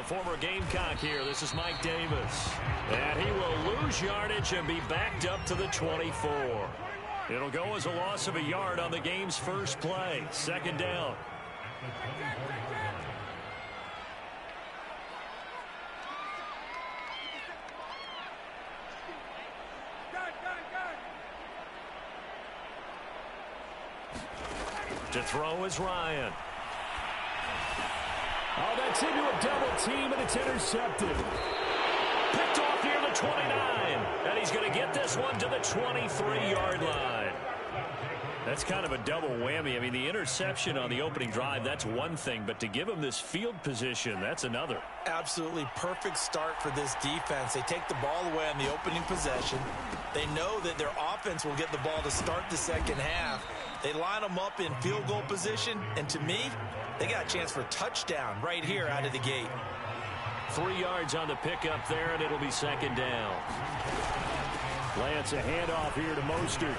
former Gamecock here. This is Mike Davis. And he will lose yardage and be backed up to the 24. It'll go as a loss of a yard on the game's first play. Second down. To throw is Ryan. Oh, that's into a double team, and it's intercepted. Picked off near the 29. And he's going to get this one to the 23-yard line. That's kind of a double whammy. I mean, the interception on the opening drive, that's one thing. But to give him this field position, that's another. Absolutely perfect start for this defense. They take the ball away on the opening possession. They know that their offense will get the ball to start the second half. They line them up in field goal position. And to me, they got a chance for a touchdown right here out of the gate. 3 yards on the pickup there, and it'll be second down. Lance, a handoff here to Mostert.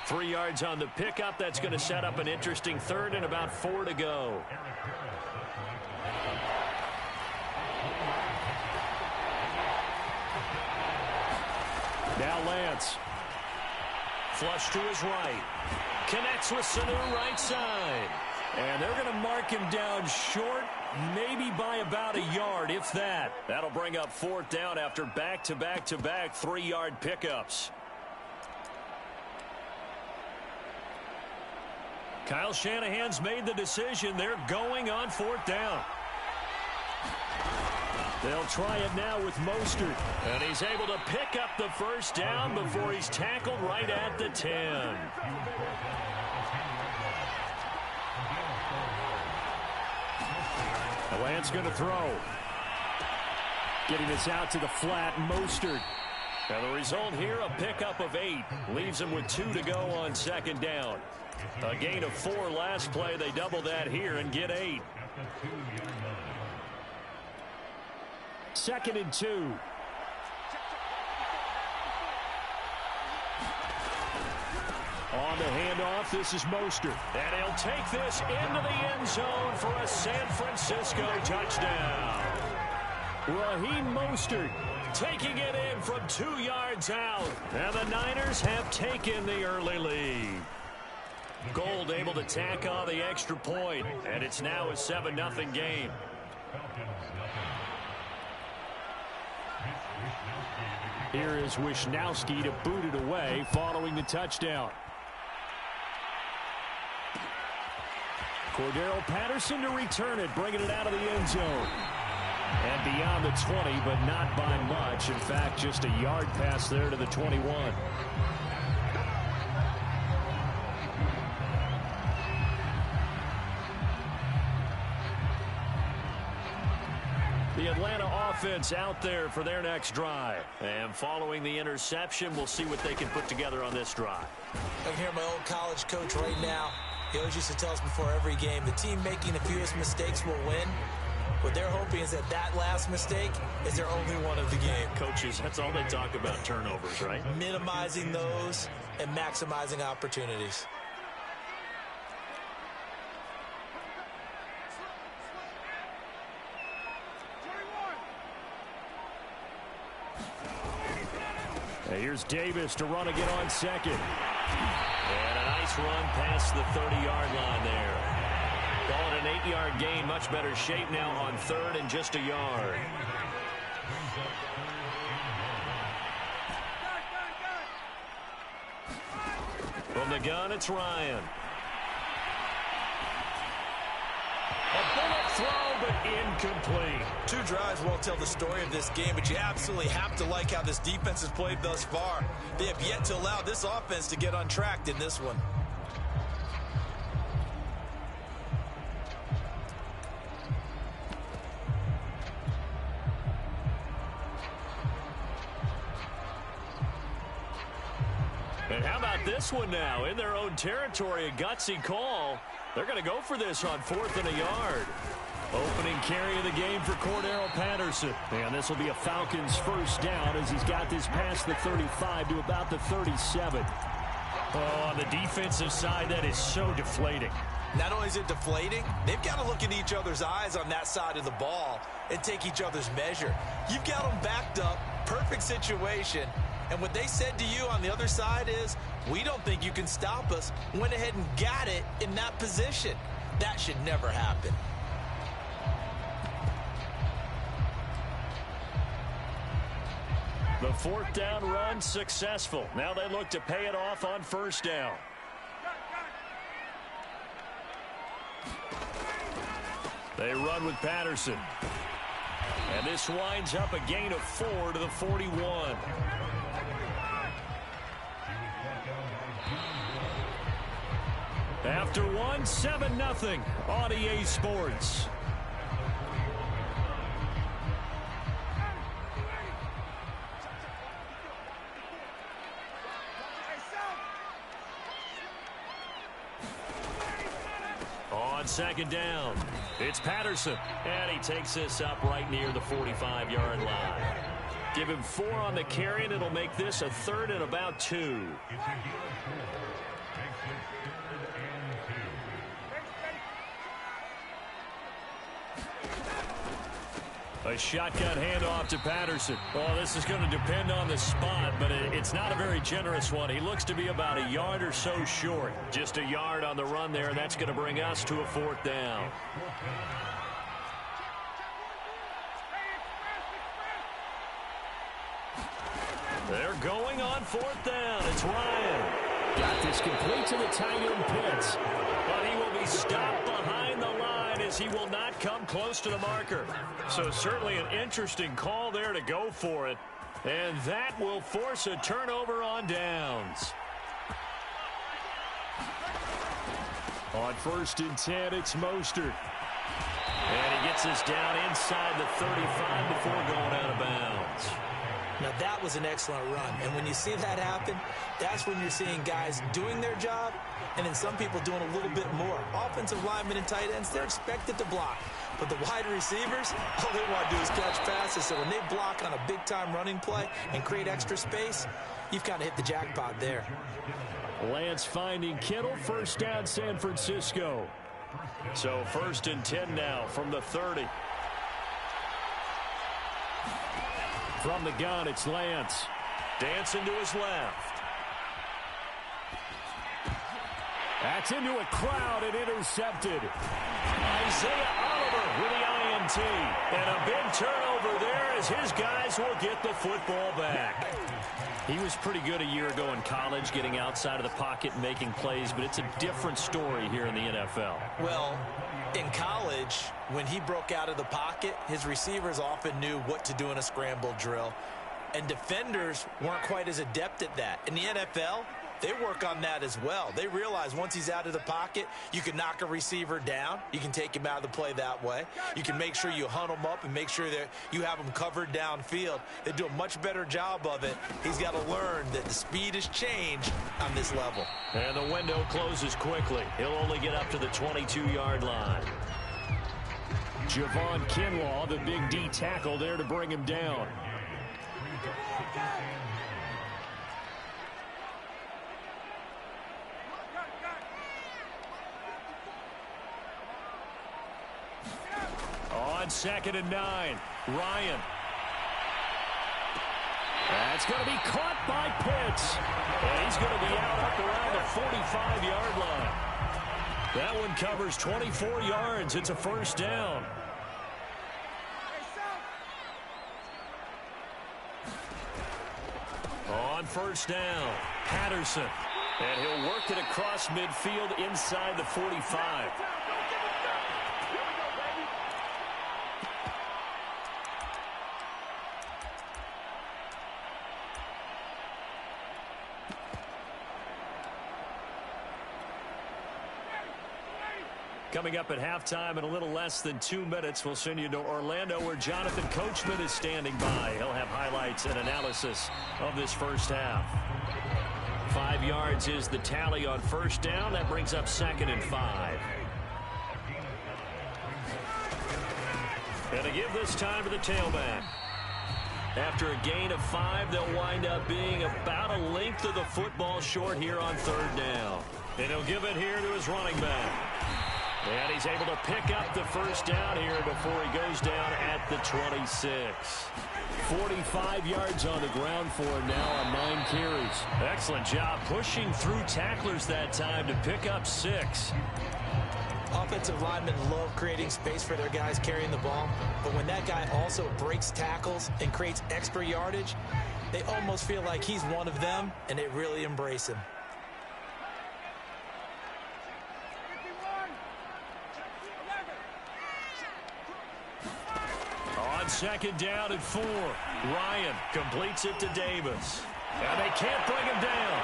3 yards on the pickup. That's going to set up an interesting third and about 4 to go. Now Lance. Flush to his right. Connects with Sanu right side. And they're going to mark him down short, maybe by about a yard, if that. That'll bring up fourth down after back-to-back-to-back 3-yard pickups. Kyle Shanahan's made the decision. They're going on fourth down. They'll try it now with Mostert. And he's able to pick up the first down before he's tackled right at the 10. Lance going to throw. Getting this out to the flat, Mostert. And the result here, a pickup of 8. Leaves him with 2 to go on second down. A gain of 4 last play. They double that here and get 8. 2nd and 2. On the handoff, this is Mostert. And he'll take this into the end zone for a San Francisco touchdown. Raheem Mostert taking it in from 2 yards out. And the Niners have taken the early lead. Gold able to tack on the extra point. And it's now a 7-0 game. Here is Wisnowski to boot it away following the touchdown. Cordero Patterson to return it, bringing it out of the end zone. And beyond the 20, but not by much. In fact, just a yard pass there to the 21. The Atlanta offense out there for their next drive. And following the interception, we'll see what they can put together on this drive. I can hear my old college coach right now. He always used to tell us before every game, the team making the fewest mistakes will win. What they're hoping is that that last mistake is their only one of the game. Coaches, that's all they talk about, turnovers, right? Minimizing those and maximizing opportunities. Here's Davis to run again on second. And a nice run past the 30-yard line there. Call it an 8-yard gain. Much better shape now on third and just a yard. From the gun, it's Ryan. A bullet throw, but incomplete. 2 drives won't tell the story of this game, but you absolutely have to like how this defense has played thus far. They have yet to allow this offense to get untracked in this one. And how about this one now? In their own territory, a gutsy call. They're going to go for this on 4th and a yard. Opening carry of the game for Cordero Patterson. And this will be a Falcons first down as he's got this past the 35 to about the 37. Oh, on the defensive side, that is so deflating. Not only is it deflating, they've got to look in each other's eyes on that side of the ball and take each other's measure. You've got them backed up, perfect situation, and what they said to you on the other side is, we don't think you can stop us. Went ahead and got it in that position. That should never happen. The fourth down run successful. Now they look to pay it off on first down. They run with Patterson. And this winds up a gain of 4 to the 41. After one, 7-0 on EA Sports. On second down, it's Patterson, and he takes this up right near the 45-yard line. Give him 4 on the carry, and it'll make this a 3rd and about 2. A shotgun handoff to Patterson. Well, this is going to depend on the spot, but it's not a very generous one. He looks to be about a yard or so short. Just a yard on the run there, and that's going to bring us to a 4th down. They're going on 4th down. It's Ryan. Got this complete to the tight end Pitts. But he will be stopped behind the line as he will not come close to the marker. So certainly an interesting call there to go for it. And that will force a turnover on downs. On 1st and 10, it's Mostert. And he gets this down inside the 35 before going out of bounds. Now, that was an excellent run. And when you see that happen, that's when you're seeing guys doing their job and then some people doing a little bit more. Offensive linemen and tight ends, they're expected to block. But the wide receivers, all they want to do is catch passes. So when they block on a big-time running play and create extra space, you've kind of hit the jackpot there. Lance finding Kittle, 1st down San Francisco. So 1st and 10 now from the 30. From the gun, it's Lance. Dancing to his left. That's into a crowd and intercepted. Isaiah Oliver with the INT. And a big turnover there as his guys will get the football back. He was pretty good a year ago in college, getting outside of the pocket and making plays, but it's a different story here in the NFL. Well, in college, when he broke out of the pocket, his receivers often knew what to do in a scramble drill. And defenders weren't quite as adept at that. In the NFL, they work on that as well. They realize once he's out of the pocket, you can knock a receiver down. You can take him out of the play that way. You can make sure you hunt him up and make sure that you have him covered downfield. They do a much better job of it. He's got to learn that the speed has changed on this level. And the window closes quickly. He'll only get up to the 22-yard line. Javon Kinlaw, the big D tackle there to bring him down. On 2nd and 9, Ryan. That's going to be caught by Pitts. And he's going to be out up around the 45-yard line. That one covers 24 yards. It's a 1st down. On 1st down, Patterson. And he'll work it across midfield inside the 45. Coming up at halftime in a little less than 2 minutes, we'll send you to Orlando where Jonathan Coachman is standing by. He'll have highlights and analysis of this first half. 5 yards is the tally on 1st down. That brings up 2nd and 5. And to give this time to the tailback. After a gain of 5, they'll wind up being about a length of the football short here on 3rd down. And he'll give it here to his running back. And he's able to pick up the first down here before he goes down at the 26. 45 yards on the ground for him now on 9 carries. Excellent job pushing through tacklers that time to pick up 6. Offensive linemen love creating space for their guys carrying the ball, but when that guy also breaks tackles and creates extra yardage, they almost feel like he's one of them, and they really embrace him. On second down and 4, Ryan completes it to Davis. And they can't bring him down.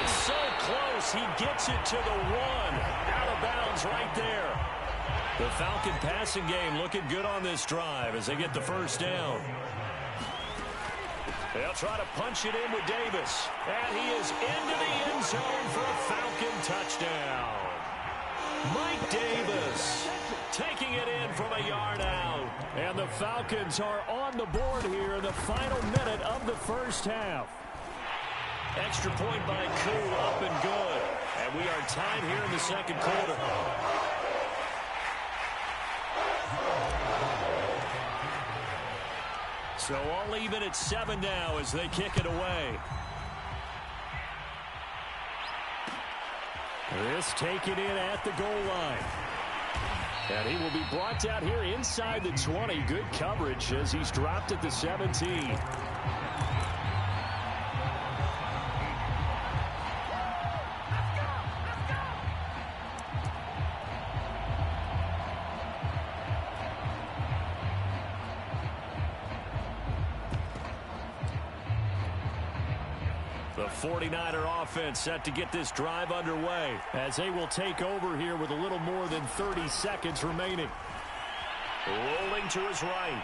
It's so close, he gets it to the 1. Out of bounds right there. The Falcon passing game looking good on this drive as they get the first down. They'll try to punch it in with Davis. And he is into the end zone for a Falcon touchdown. Mike Davis taking it in from a yard out. And the Falcons are on the board here in the final minute of the first half. Extra point by Koo, up and good. And we are tied here in the second quarter. So all even at 7 now as they kick it away. This taken in at the goal line. And he will be brought down here inside the 20. Good coverage as he's dropped at the 17. The 49er offense set to get this drive underway as they will take over here with a little more than 30 seconds remaining. Rolling to his right.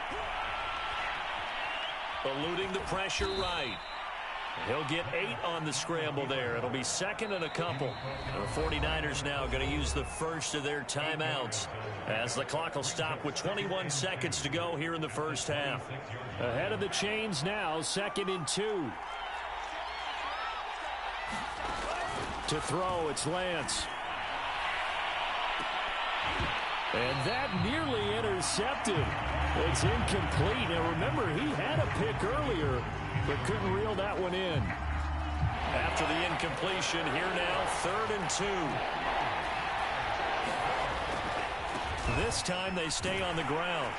Eluding the pressure right. He'll get 8 on the scramble there. It'll be second and a couple. The 49ers now going to use the first of their timeouts as the clock will stop with 21 seconds to go here in the first half. Ahead of the chains now, 2nd and 2. To throw, it's Lance. And that nearly intercepted. It's incomplete. Now remember, he had a pick earlier, but couldn't reel that one in. After the incompletion, here now, 3rd and 2. This time they stay on the ground.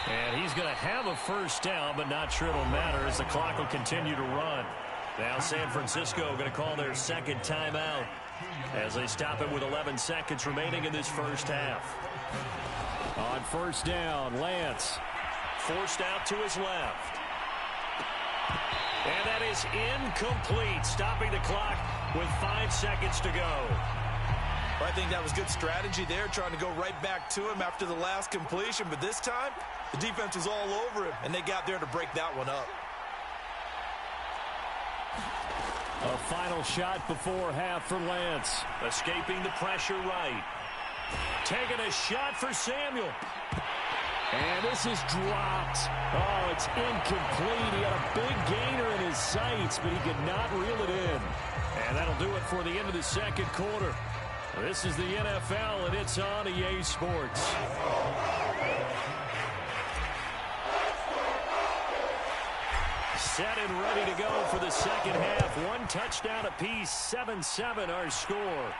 And he's going to have a first down, but not sure it'll matter as the clock will continue to run. Now San Francisco going to call their second timeout as they stop it with 11 seconds remaining in this first half. On first down, Lance. Forced out to his left. And that is incomplete, stopping the clock with 5 seconds to go. Well, I think that was good strategy there, trying to go right back to him after the last completion. But this time, the defense was all over him, and they got there to break that one up. A final shot before half for Lance. Escaping the pressure right. Taking a shot for Samuel. And this is dropped. Oh, it's incomplete. He had a big gainer in his sights, but he could not reel it in. And that'll do it for the end of the second quarter. This is the NFL, and it's on EA Sports. Set and ready to go for the second half. 1 touchdown apiece, 7-7 our score.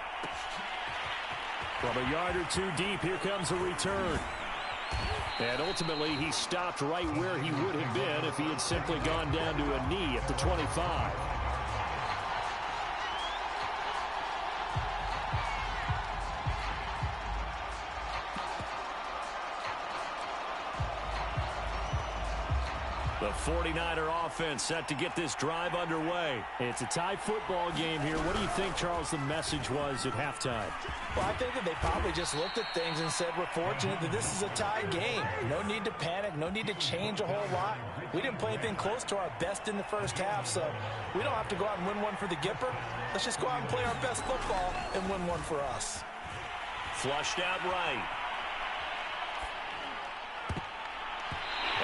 From a yard or 2 deep, here comes a return. And ultimately, he stopped right where he would have been if he had simply gone down to a knee at the 25. The 49er offense set to get this drive underway. It's a tie football game here. What do you think, Charles, the message was at halftime? Well, I think that they probably just looked at things and said, we're fortunate that this is a tied game. No need to panic. No need to change a whole lot. We didn't play anything close to our best in the first half, so we don't have to go out and win one for the Gipper. Let's just go out and play our best football and win one for us. Flushed out right.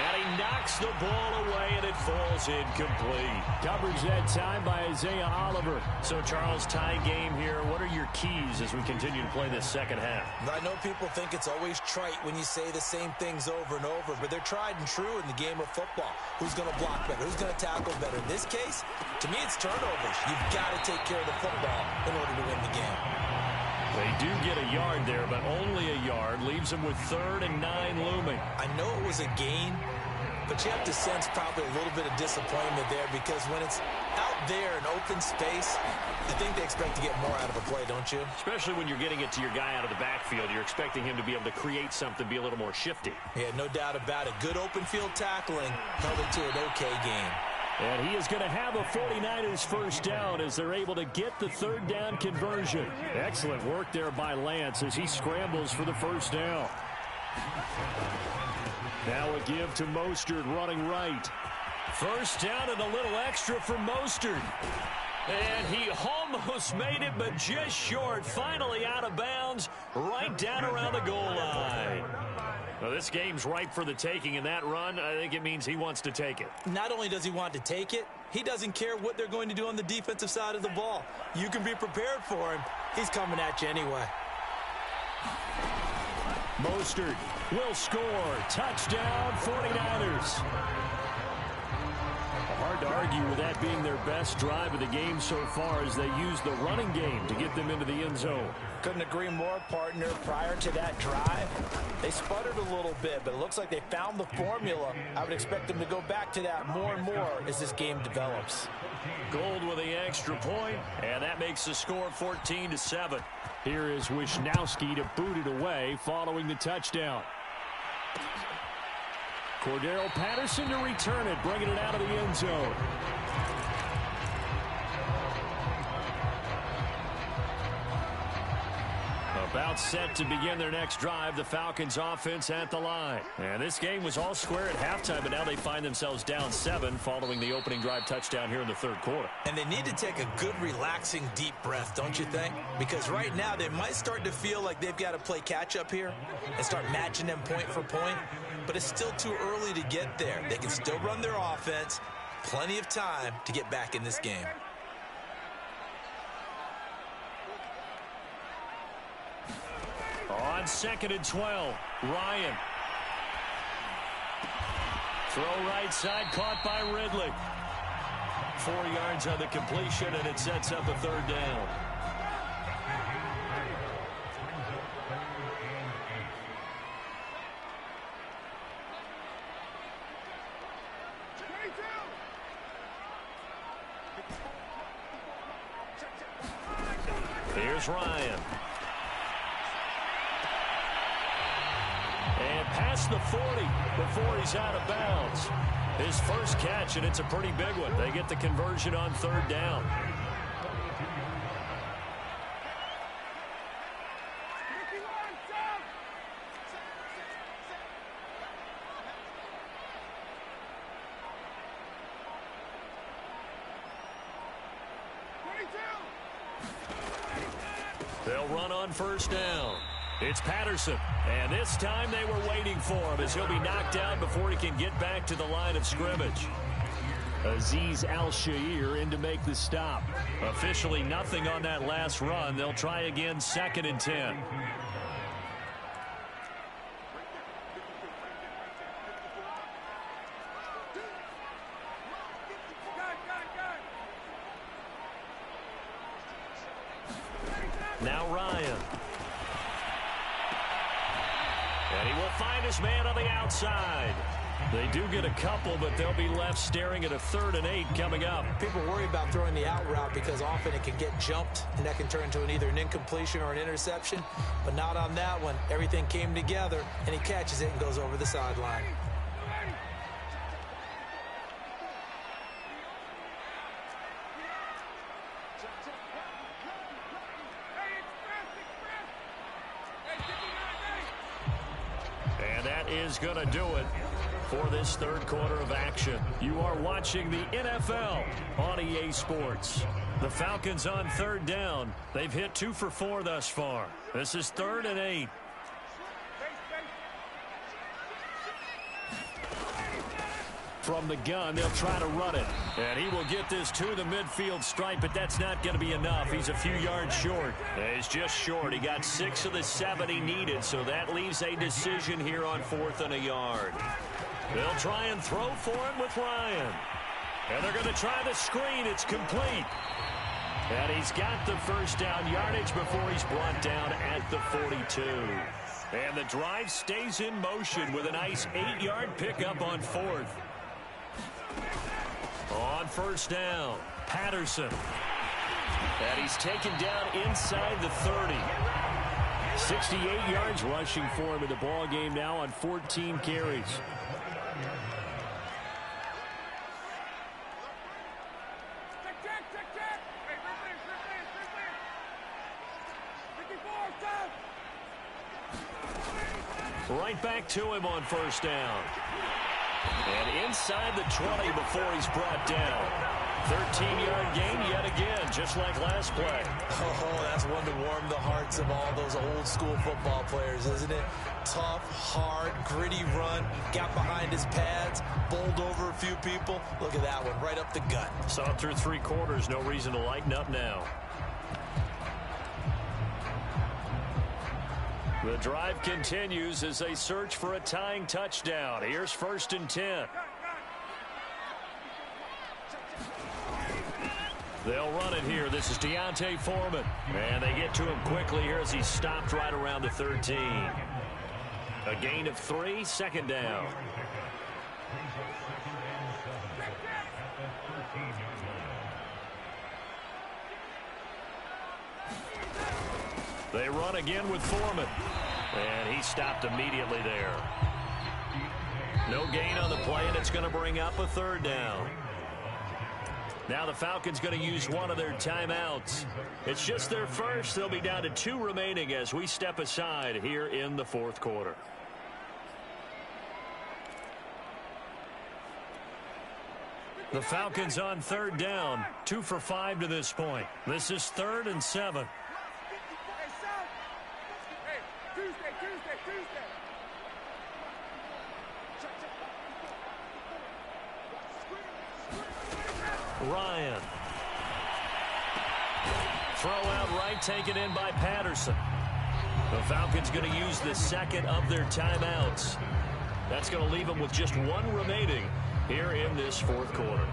And he knocks the ball away, and it falls incomplete. Coverage that time by Isaiah Oliver. So, Charles, tie game here. What are your keys as we continue to play this second half? I know people think it's always trite when you say the same things over and over, but they're tried and true in the game of football. Who's going to block better? Who's going to tackle better? In this case, to me, it's turnovers. You've got to take care of the football in order to win the game. They do get a yard there, but only a yard. Leaves them with 3rd and 9 looming. I know it was a gain, but you have to sense probably a little bit of disappointment there because when it's out there in open space, I think they expect to get more out of a play, don't you? Especially when you're getting it to your guy out of the backfield. You're expecting him to be able to create something, be a little more shifty. Yeah, no doubt about it. Good open field tackling held it to an okay game. And he is going to have a 49ers first down as they're able to get the 3rd down conversion. Excellent work there by Lance as he scrambles for the first down. Now a give to Mostert running right. First down and a little extra for Mostert. And he almost made it, but just short. Finally out of bounds, right down around the goal line. Well, this game's ripe for the taking, and that run, I think it means he wants to take it. Not only does he want to take it, he doesn't care what they're going to do on the defensive side of the ball. You can be prepared for him. He's coming at you anyway. Mostert will score. Touchdown, 49ers. Hard to argue with that being their best drive of the game so far as they use the running game to get them into the end zone. Couldn't agree more, partner. Prior to that drive, they sputtered a little bit, but it looks like they found the formula. I would expect them to go back to that more and more as this game develops. Gold with the extra point, and that makes the score 14-7. Here is Wisnowski to boot it away following the touchdown. Cordero Patterson to return it, bringing it out of the end zone. About set to begin their next drive, the Falcons offense at the line. And this game was all square at halftime, but now they find themselves down 7 following the opening drive touchdown here in the 3rd quarter. And they need to take a good, relaxing, deep breath, don't you think? Because right now they might start to feel like they've got to play catch-up here and start matching them point for point. But it's still too early to get there. They can still run their offense. Plenty of time to get back in this game. On 2nd and 12, Ryan. Throw right side, caught by Ridley. 4 yards on the completion, and it sets up a 3rd down. Here's Ryan. And past the 40 before he's out of bounds. His first catch, and it's a pretty big one. They get the conversion on 3rd down. They'll run on 1st down. It's Patterson, and this time they were waiting for him as he'll be knocked out before he can get back to the line of scrimmage. Azeez Al-Shaair in to make the stop. Officially nothing on that last run. They'll try again 2nd and 10. Now Ryan. And he will find his man on the outside. They do get a couple, but they'll be left staring at a 3rd and 8 coming up. People worry about throwing the out route because often it can get jumped, and that can turn into either an incompletion or an interception. But not on that one. Everything came together, and he catches it and goes over the sideline. And that is going to do it for this 3rd quarter of action. You are watching the NFL on EA Sports. The Falcons on 3rd down. They've hit 2 for 4 thus far. This is 3rd and 8. From the gun, they'll try to run it. And he will get this to the midfield stripe, but that's not going to be enough. He's a few yards short. He's just short. He got 6 of the 7 he needed, so that leaves a decision here on 4th and a yard. They'll try and throw for him with Ryan. And they're going to try the screen. It's complete. And he's got the first down yardage before he's brought down at the 42. And the drive stays in motion with a nice 8-yard pickup on 4th. On first down, Patterson. And he's taken down inside the 30. 68 yards rushing for him in the ball game now on 14 carries. Right back to him on first down. And inside the 20 before he's brought down. 13-yard gain yet again, just like last play. Oh, that's one to warm the hearts of all those old-school football players, isn't it? Tough, hard, gritty run. Got behind his pads, bowled over a few people. Look at that one, right up the gut. Saw through 3 quarters, no reason to lighten up now. The drive continues as they search for a tying touchdown. Here's 1st and 10. They'll run it here. This is Deontay Foreman. And they get to him quickly here as he's stopped right around the 13. A gain of 3, 2nd down. They run again with Foreman. And he stopped immediately there. No gain on the play, and it's going to bring up a 3rd down. Now the Falcons going to use one of their timeouts. It's just their first. They'll be down to 2 remaining as we step aside here in the 4th quarter. The Falcons on 3rd down. 2 for 5 to this point. This is 3rd and 7. Ryan. Throw out right, taken in by Patterson. The Falcons going to use the 2nd of their timeouts. That's going to leave them with just 1 remaining here in this 4th quarter.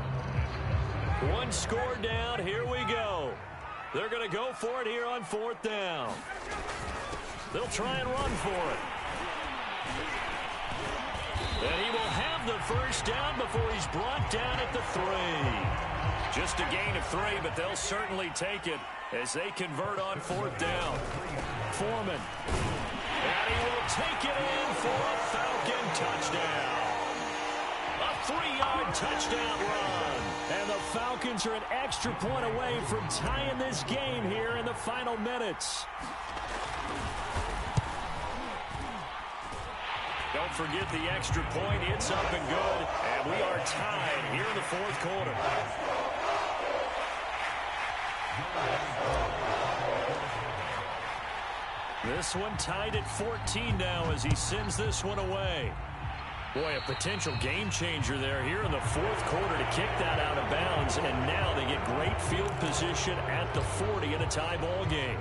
1 score down. Here we go. They're going to go for it here on 4th down. They'll try and run for it. And he will have the first down before he's brought down at the 3. Just a gain of 3, but they'll certainly take it as they convert on 4th down. Foreman. And he will take it in for a Falcon touchdown. A 3-yard touchdown run. And the Falcons are an extra point away from tying this game here in the final minutes. Don't forget the extra point. It's up and good. And we are tied here in the 4th quarter. This one tied at 14 now as he sends this one away. Boy, a potential game changer there here in the 4th quarter to kick that out of bounds. And now they get great field position at the 40 in a tie ball game.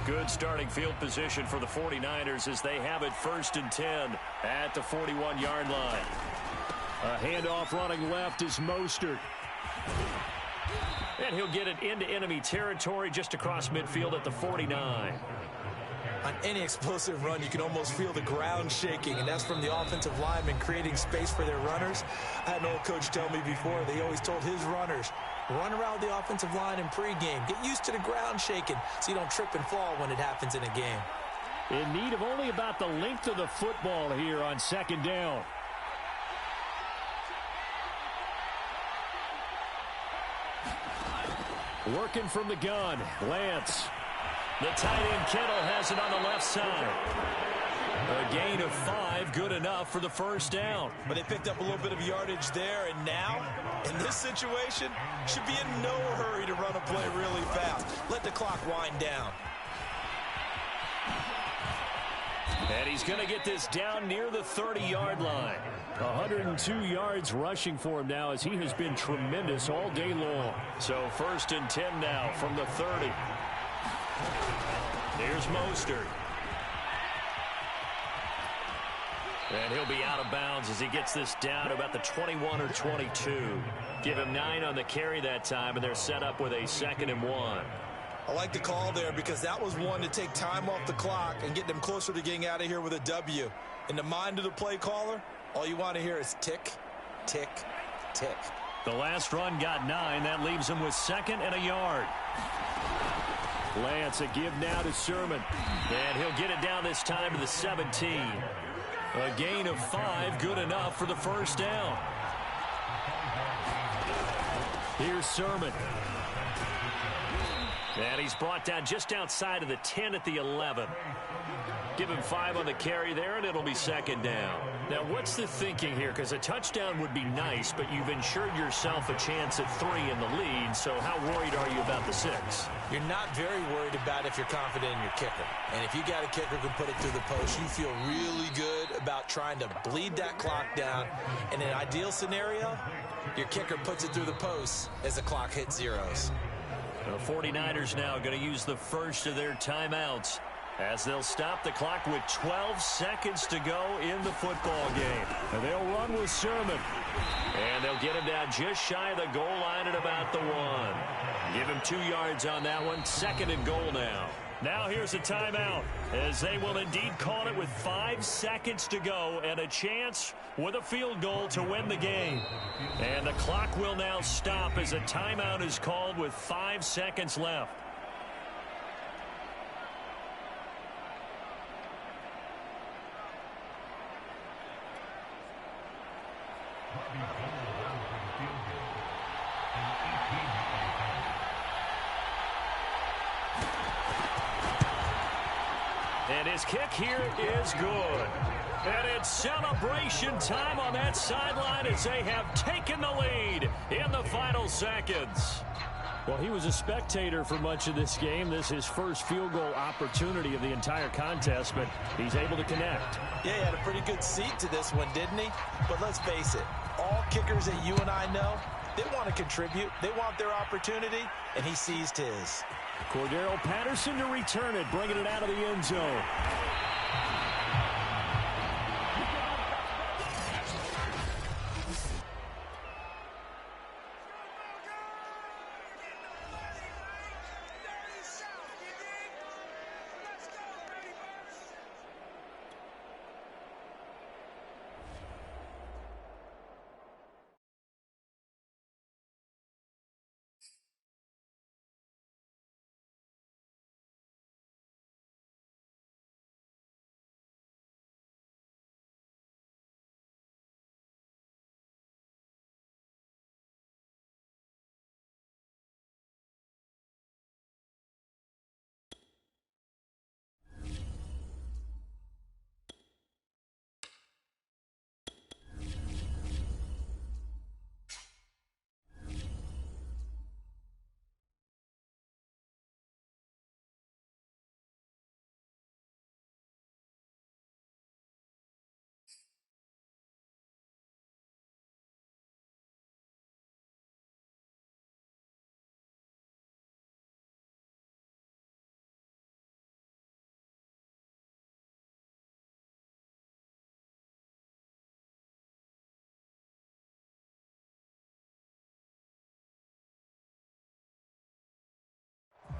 Good starting field position for the 49ers as they have it 1st and 10 at the 41-yard line. A handoff running left is Mostert. And he'll get it into enemy territory just across midfield at the 49. On any explosive run, you can almost feel the ground shaking, and that's from the offensive linemen creating space for their runners. I had an old coach tell me before, they always told his runners, run around the offensive line in pregame. Get used to the ground shaking so you don't trip and fall when it happens in a game. In need of only about the length of the football here on 2nd down. Working from the gun, Lance. The tight end Kittle has it on the left side. A gain of 5, good enough for the first down. But they picked up a little bit of yardage there, and now, in this situation, should be in no hurry to run a play really fast. Let the clock wind down. And he's going to get this down near the 30-yard line. 102 yards rushing for him now as he has been tremendous all day long. So 1st and 10 now from the 30. Here's Mostert. And he'll be out of bounds as he gets this down about the 21 or 22. Give him 9 on the carry that time, and they're set up with a 2nd and 1. I like the call there because that was one to take time off the clock and get them closer to getting out of here with a W. In the mind of the play caller, all you want to hear is tick, tick, tick. The last run got 9. That leaves him with 2nd and a yard. Lance, a give now to Sermon. And he'll get it down this time to the 17. A gain of 5, good enough for the first down. Here's Sermon. And he's brought down just outside of the 10 at the 11. Give him 5 on the carry there, and it'll be 2nd down. Now, what's the thinking here? Because a touchdown would be nice, but you've ensured yourself a chance at 3 in the lead, so how worried are you about the 6? You're not very worried about if you're confident in your kicker. And if you got a kicker who can put it through the post, you feel really good about trying to bleed that clock down. In an ideal scenario, your kicker puts it through the post as the clock hits zeros. The 49ers now going to use the first of their timeouts as they'll stop the clock with 12 seconds to go in the football game. And they'll run with Sermon. And they'll get him down just shy of the goal line at about the 1. Give him 2 yards on that one. 2nd and goal now. Now here's a timeout as they will indeed call it with 5 seconds to go and a chance with a field goal to win the game. And the clock will now stop as a timeout is called with 5 seconds left. And his kick here is good. And it's celebration time on that sideline as they have taken the lead in the final seconds. Well, he was a spectator for much of this game. This is his first field goal opportunity of the entire contest, but he's able to connect. Yeah, he had a pretty good seat to this one, didn't he? But let's face it, all kickers that you and I know, they want to contribute. They want their opportunity, and he seized his. Cordero Patterson to return it, bringing it out of the end zone.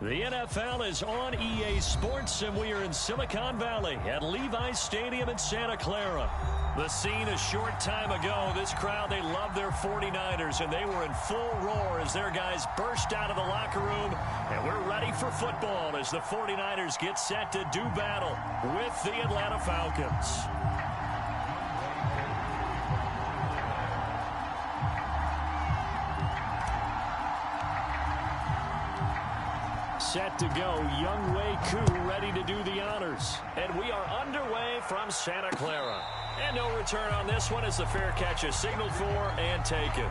The NFL is on EA Sports, and we are in Silicon Valley at Levi's Stadium in Santa Clara. The scene a short time ago, this crowd, they love their 49ers, and they were in full roar as their guys burst out of the locker room. And we're ready for football as the 49ers get set to do battle with the Atlanta Falcons. Set to go. Young Wei Koo ready to do the honors. And we are underway from Santa Clara. And no return on this one as the fair catch is signaled for and taken.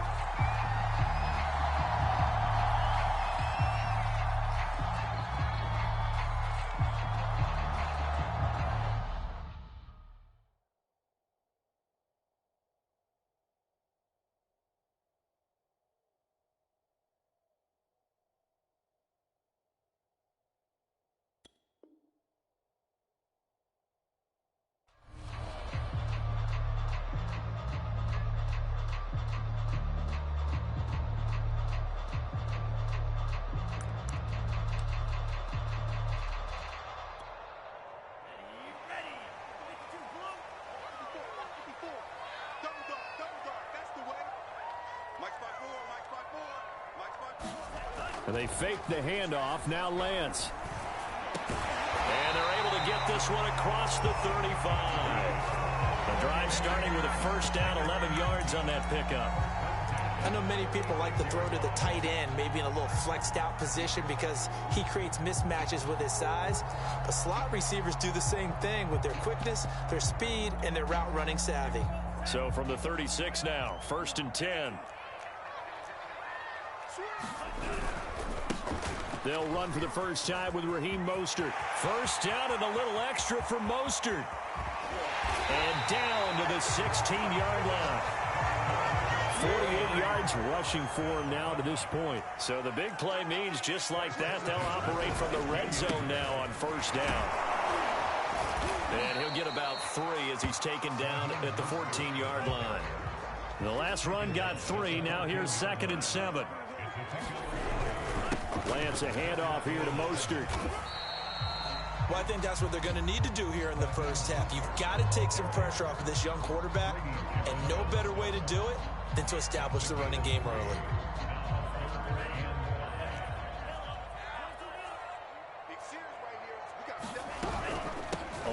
And they fake the handoff. Now Lance. And they're able to get this one across the 35. The drive starting with a first down, 11 yards on that pickup. I know many people like to throw to the tight end, maybe in a little flexed out position because he creates mismatches with his size. But slot receivers do the same thing with their quickness, their speed, and their route running savvy. So from the 36 now, 1st and 10. They'll run for the first time with Raheem Mostert. First down and a little extra for Mostert. And down to the 16-yard line. 48 yards rushing for him now to this point. So the big play means just like that, they'll operate from the red zone now on first down. And he'll get about 3 as he's taken down at the 14-yard line. The last run got 3. Now here's 2nd and 7. Lance a handoff here to Mostert. Well, I think that's what they're going to need to do here in the first half. You've got to take some pressure off of this young quarterback, and no better way to do it than to establish the running game early.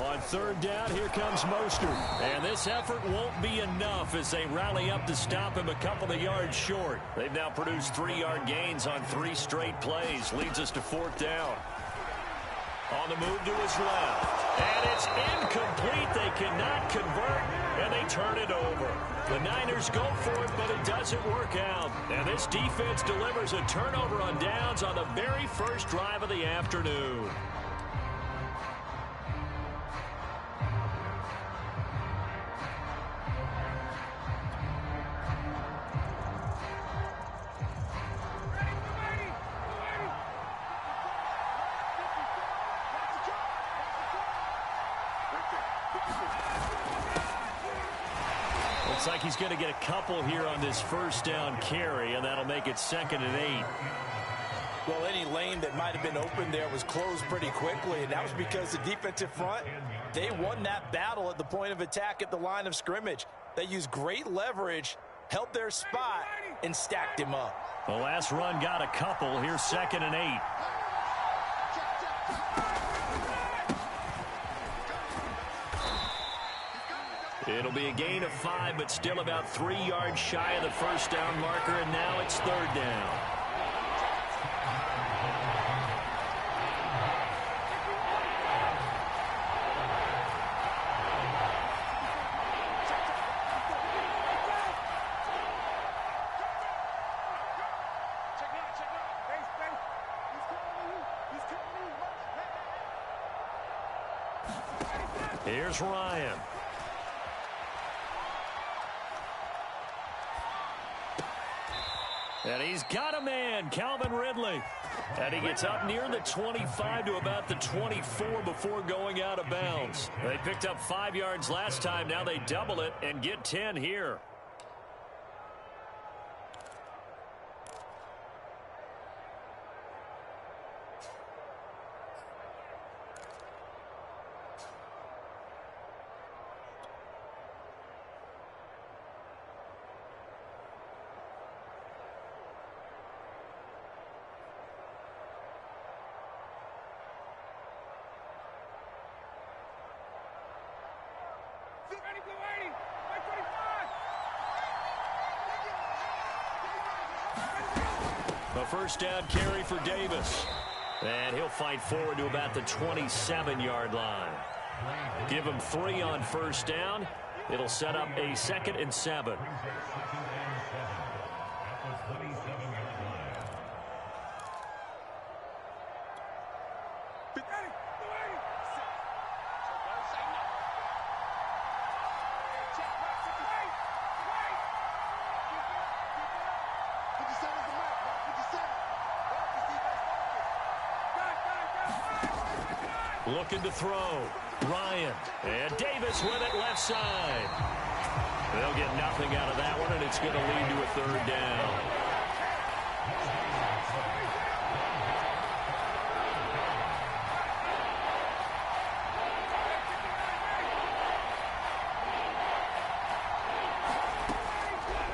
On 3rd down, here comes Mostert. And this effort won't be enough as they rally up to stop him a couple of yards short. They've now produced 3-yard gains on 3 straight plays. Leads us to 4th down. On the move to his left. And it's incomplete. They cannot convert, and they turn it over. The Niners go for it, but it doesn't work out. And this defense delivers a turnover on downs on the very first drive of the afternoon. Looks like he's going to get a couple here on this first down carry, and that'll make it 2nd and 8. Well, any lane that might have been open there was closed pretty quickly, and that was because the defensive front, they won that battle at the point of attack at the line of scrimmage. They used great leverage, held their spot, and stacked him up. The last run got a couple. Here's 2nd and 8. It'll be a gain of 5, but still about 3 yards shy of the first down marker, and now it's 3rd down. Here's Ryan. And he's got a man, Calvin Ridley. And he gets up near the 25 to about the 24 before going out of bounds. They picked up 5 yards last time. Now they double it and get 10 here. A first down carry for Davis. And he'll fight forward to about the 27-yard line. Give him 3 on first down. It'll set up a 2nd and 7. Looking to throw. Ryan. And Davis with it left side. They'll get nothing out of that one, and it's going to lead to a 3rd down.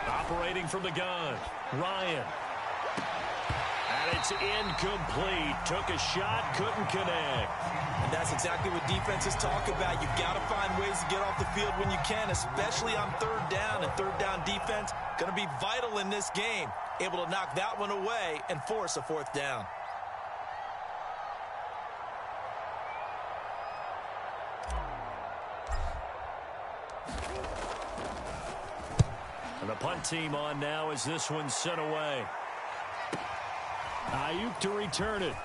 Operating from the gun. Ryan. And it's incomplete. Took a shot, couldn't connect. And that's exactly what defenses talk about. You've got to find ways to get off the field when you can, especially on 3rd down. And 3rd down defense going to be vital in this game. Able to knock that one away and force a 4th down. And the punt team on now as this one's sent away. Ayuk to return it.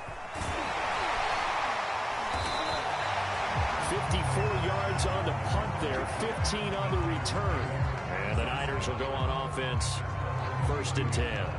54 yards on the punt there, 15 on the return. And the Niners will go on offense, 1st and 10.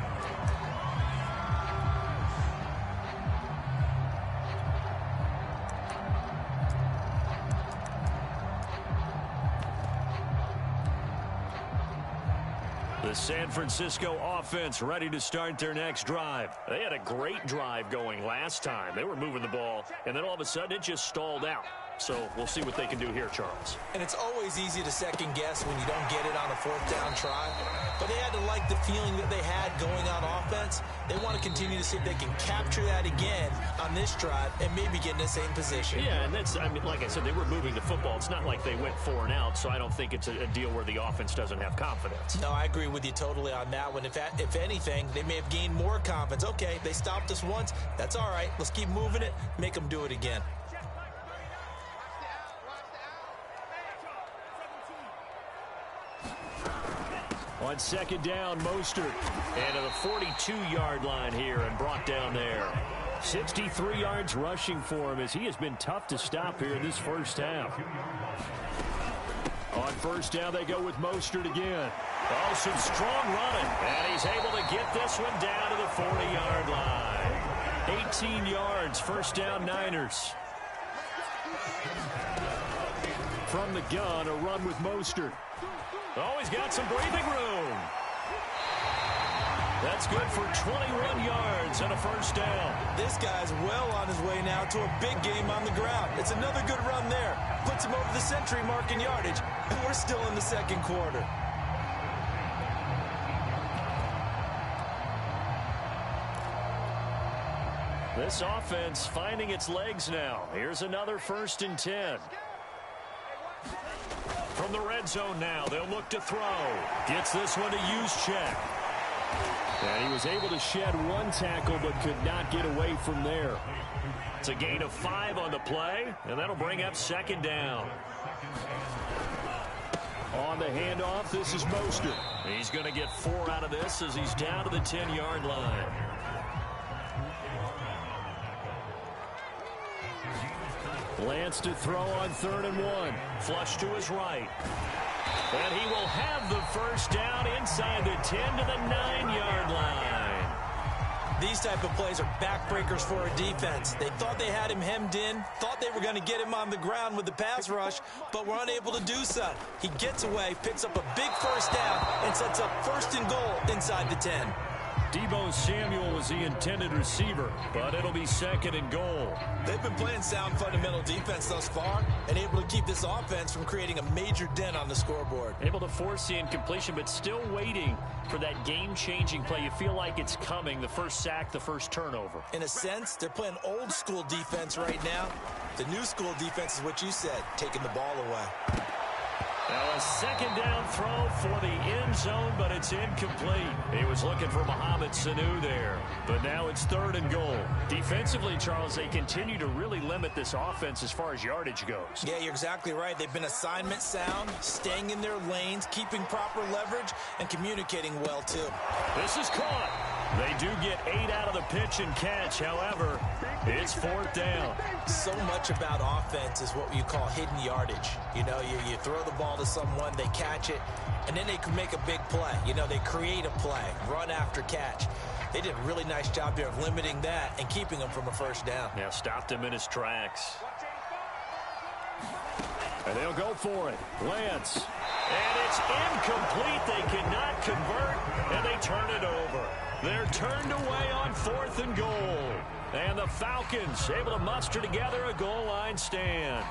The San Francisco offense ready to start their next drive. They had a great drive going last time. They were moving the ball, and then all of a sudden it just stalled out. So we'll see what they can do here, Charles. And it's always easy to second guess when you don't get it on a 4th down try. But they had to like the feeling that they had going on offense. They want to continue to see if they can capture that again on this drive and maybe get in the same position. Yeah, and that's, I mean, like I said, they were moving the football. It's not like they went 4 and out, so I don't think it's a deal where the offense doesn't have confidence. No, I agree with you totally on that one. If anything, they may have gained more confidence. Okay, they stopped us once. That's all right. Let's keep moving it. Make them do it again. On 2nd down, Mostert. And to the 42-yard line here and brought down there. 63 yards rushing for him as he has been tough to stop here in this first half. On 1st down, they go with Mostert again. Oh, some strong running. And he's able to get this one down to the 40-yard line. 18 yards, 1st down, Niners. From the gun, a run with Mostert. Oh, he's got some breathing room. That's good for 21 yards and a 1st down. This guy's well on his way now to a big game on the ground. It's another good run there. Puts him over the century mark in yardage. And we're still in the 2nd quarter. This offense finding its legs now. Here's another 1st and 10. From the red zone now, they'll look to throw. Gets this one to Juszczyk. And he was able to shed 1 tackle but could not get away from there. It's a gain of 5 on the play, and that'll bring up 2nd down. On the handoff, this is Mostert. He's going to get 4 out of this as he's down to the 10-yard line. Lance to throw on 3rd and 1. Flush to his right. And he will have the 1st down inside the 10 to the 9-yard line. These type of plays are backbreakers for a defense. They thought they had him hemmed in, thought they were going to get him on the ground with the pass rush, but were unable to do so. He gets away, picks up a big 1st down, and sets up 1st and goal inside the 10. Deebo Samuel is the intended receiver, but it'll be 2nd and goal. They've been playing sound fundamental defense thus far and able to keep this offense from creating a major dent on the scoreboard. Able to force the incompletion, but still waiting for that game-changing play. You feel like it's coming, the 1st sack, the 1st turnover. In a sense, they're playing old-school defense right now. The new-school defense is what you said, taking the ball away. Now a 2nd down throw for the end zone, but it's incomplete. He was looking for Mohamed Sanu there, but now it's 3rd and goal. Defensively, Charles, they continue to really limit this offense as far as yardage goes. Yeah, you're exactly right. They've been assignment sound, staying in their lanes, keeping proper leverage, and communicating well, too. This is caught. They do get 8 out of the pitch and catch. However, it's 4th down. So much about offense is what you call hidden yardage. You know, you throw the ball to someone, they catch it, and then they can make a big play. You know, they create a play, run after catch. They did a really nice job there of limiting that and keeping him from a first down. Yeah, stopped him in his tracks. And they'll go for it. Lance. And it's incomplete. They cannot convert, and they turn it over. They're turned away on 4th and goal. And the Falcons able to muster together a goal line stand.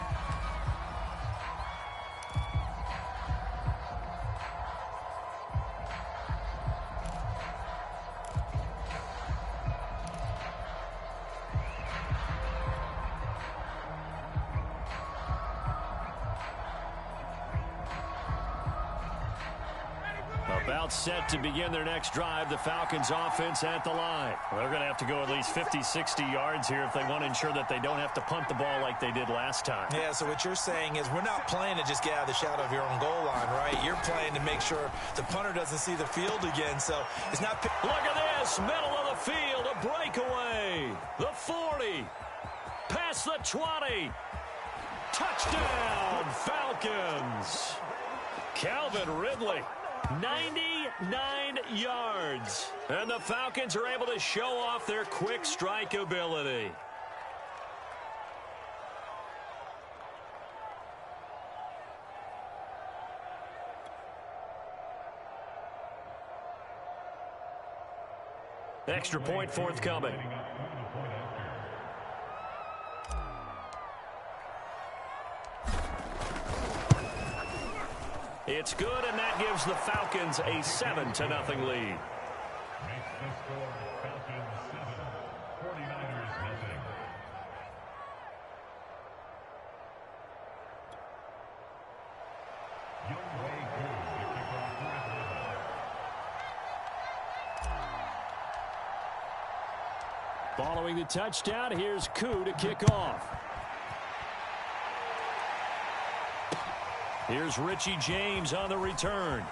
About set to begin their next drive, the Falcons offense at the line. Well, they're going to have to go at least 50, 60 yards here if they want to ensure that they don't have to punt the ball like they did last time. Yeah, so what you're saying is we're not playing to just get out of the shadow of your own goal line, right? You're playing to make sure the punter doesn't see the field again, so it's not... Look at this, middle of the field, a breakaway. The 40, past the 20. Touchdown, Falcons. Calvin Ridley. 99 yards. And the Falcons are able to show off their quick strike ability. Extra point forthcoming. It's good, and that gives the Falcons a 7-0 lead. Following the touchdown, here's Koo to kick off. Here's Richie James on the return.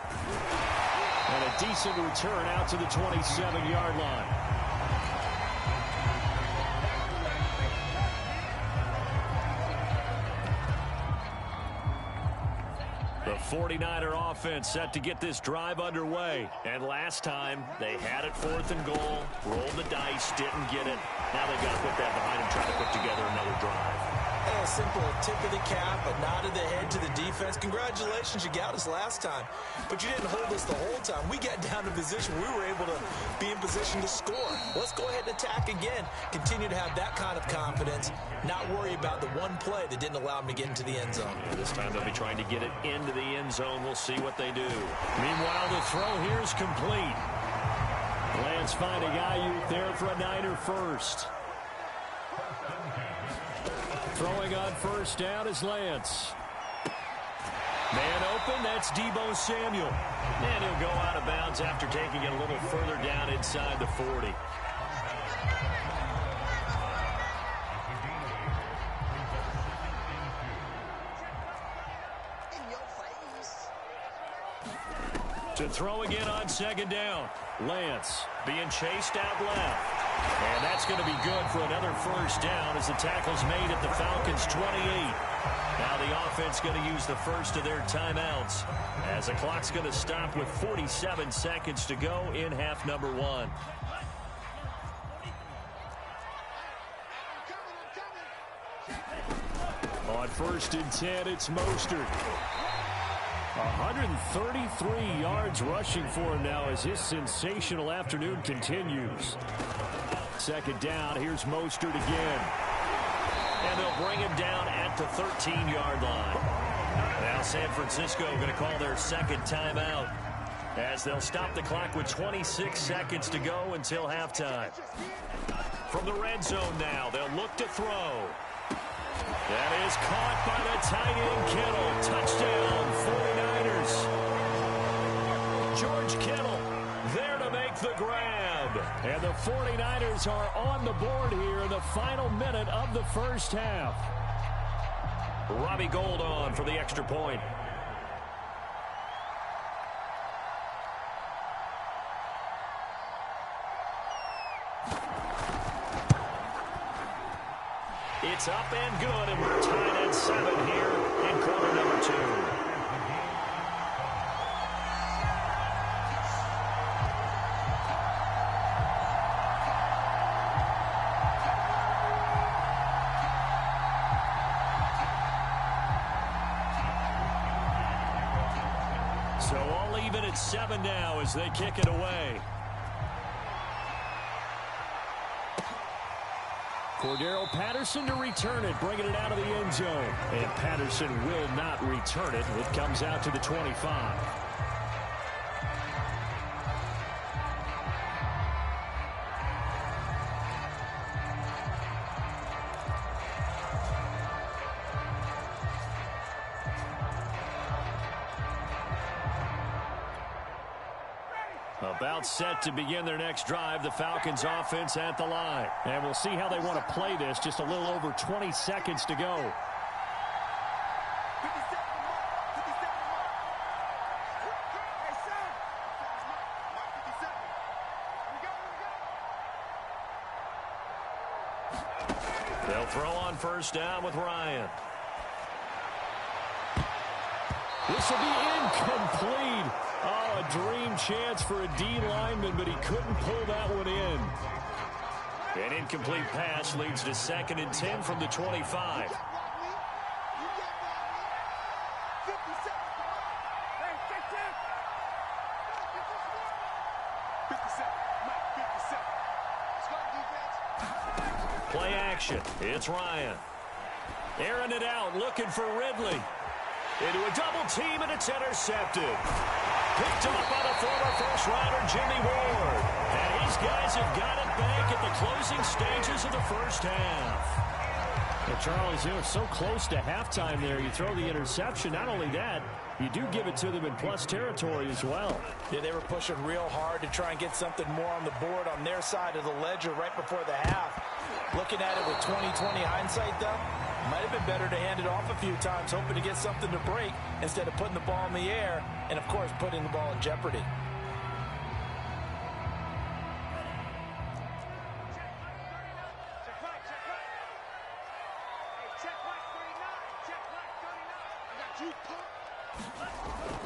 And a decent return out to the 27-yard line. The 49er offense set to get this drive underway. And last time, they had it 4th and goal, rolled the dice, didn't get it. Now they've got to put that behind them, try to put together another drive. A simple tip of the cap, a nod of the head to the defense. Congratulations, you got us last time. But you didn't hold us the whole time. We got down to position. We were able to be in position to score. Let's go ahead and attack again. Continue to have that kind of confidence. Not worry about the one play that didn't allow them to get into the end zone. Yeah, this time they'll be trying to get it into the end zone. We'll see what they do. Meanwhile, the throw here is complete. Lance finding Ayuk there for a Niner first. Throwing on first down is Lance. Man open, that's Deebo Samuel. And he'll go out of bounds after taking it a little further down inside the 40. To throw again on second down. Lance being chased out left. And that's going to be good for another first down as the tackle's made at the Falcons' 28. Now the offense going to use the first of their timeouts as the clock's going to stop with 47 seconds to go in half number 1. On 1st and 10, it's Mostert. 133 yards rushing for him now as his sensational afternoon continues. Second down, here's Mostert again. And they'll bring him down at the 13-yard line. Now San Francisco going to call their second timeout as they'll stop the clock with 26 seconds to go until halftime. From the red zone now, they'll look to throw. That is caught by the tight end Kittle. Touchdown, 49ers. George Kittle there to make the grab. And the 49ers are on the board here the final minute of the first half. Robbie Gould on for the extra point. It's up and good, and we're tied at 7 here in quarter number 2. So all even at 7 now as they kick it away. Cordero Patterson to return it, bringing it out of the end zone. And Patterson will not return it. It comes out to the 25. About set to begin their next drive, the Falcons offense at the line. And we'll see how they want to play this. Just a little over 20 seconds to go. They'll throw on first down with Ryan. This will be incomplete. Oh, a dream chance for a D lineman, but he couldn't pull that one in. An incomplete pass leads to 2nd and 10 from the 25. Play action. It's Ryan. Airing it out, looking for Ridley. Into a double team, and it's intercepted. Picked up by the former first-rounder Jimmy Ward. And these guys have got it back at the closing stages of the first half. Well, Charles, you know, so close to halftime there. You throw the interception. Not only that, you do give it to them in plus territory as well. Yeah, they were pushing real hard to try and get something more on the board on their side of the ledger right before the half. Looking at it with 20/20 hindsight, though, might have been better to hand it off a few times, hoping to get something to break instead of putting the ball in the air and, of course, putting the ball in jeopardy.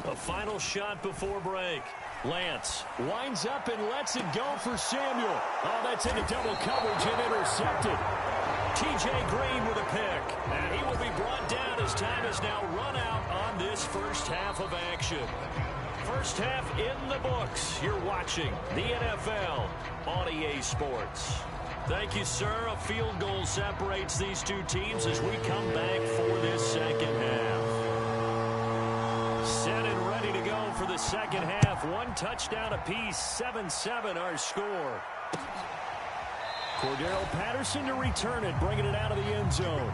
A final shot before break. Lance winds up and lets it go for Samuel. Oh, that's into double coverage and intercepted. T.J. Green with a pick. And he will be brought down as time has now run out on this first half of action. First half in the books. You're watching the NFL on EA Sports. Thank you, sir. A field goal separates these two teams as we come back for this second half. Set and ready to go for the second half. One touchdown apiece, 7-7 our score. Cordero Patterson to return it, bringing it out of the end zone.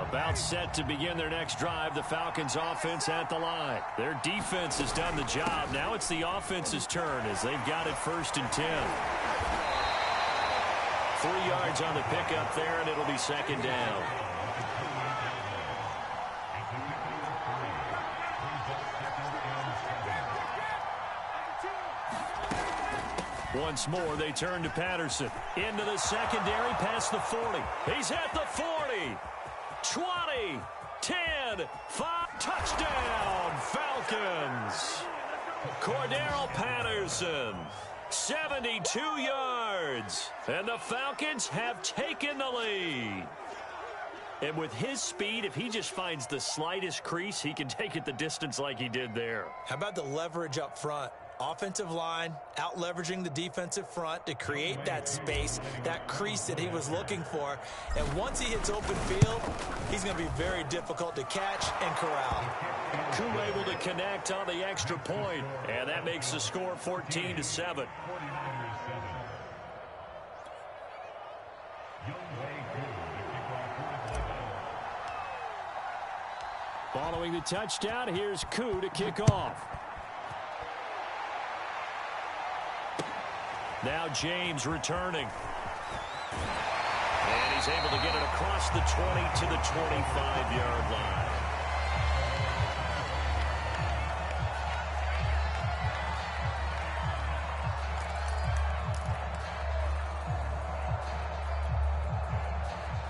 About set to begin their next drive, the Falcons offense at the line. Their defense has done the job. Now it's the offense's turn as they've got it 1st and 10. 3 yards on the pickup there, and it'll be 2nd down. Once more, they turn to Patterson. Into the secondary, past the 40. He's at the 40. 20, 10, 5, touchdown, Falcons. Cordero Patterson, 72 yards, and the Falcons have taken the lead. And with his speed, if he just finds the slightest crease, he can take it the distance like he did there. How about the leverage up front? Offensive line out leveraging the defensive front to create that space, that crease that he was looking for. And once he hits open field, he's going to be very difficult to catch and corral. Koo able to connect on the extra point, and that makes the score 14-7. Following the touchdown, here's Koo to kick off. Now James returning. And he's able to get it across the 20 to the 25-yard line.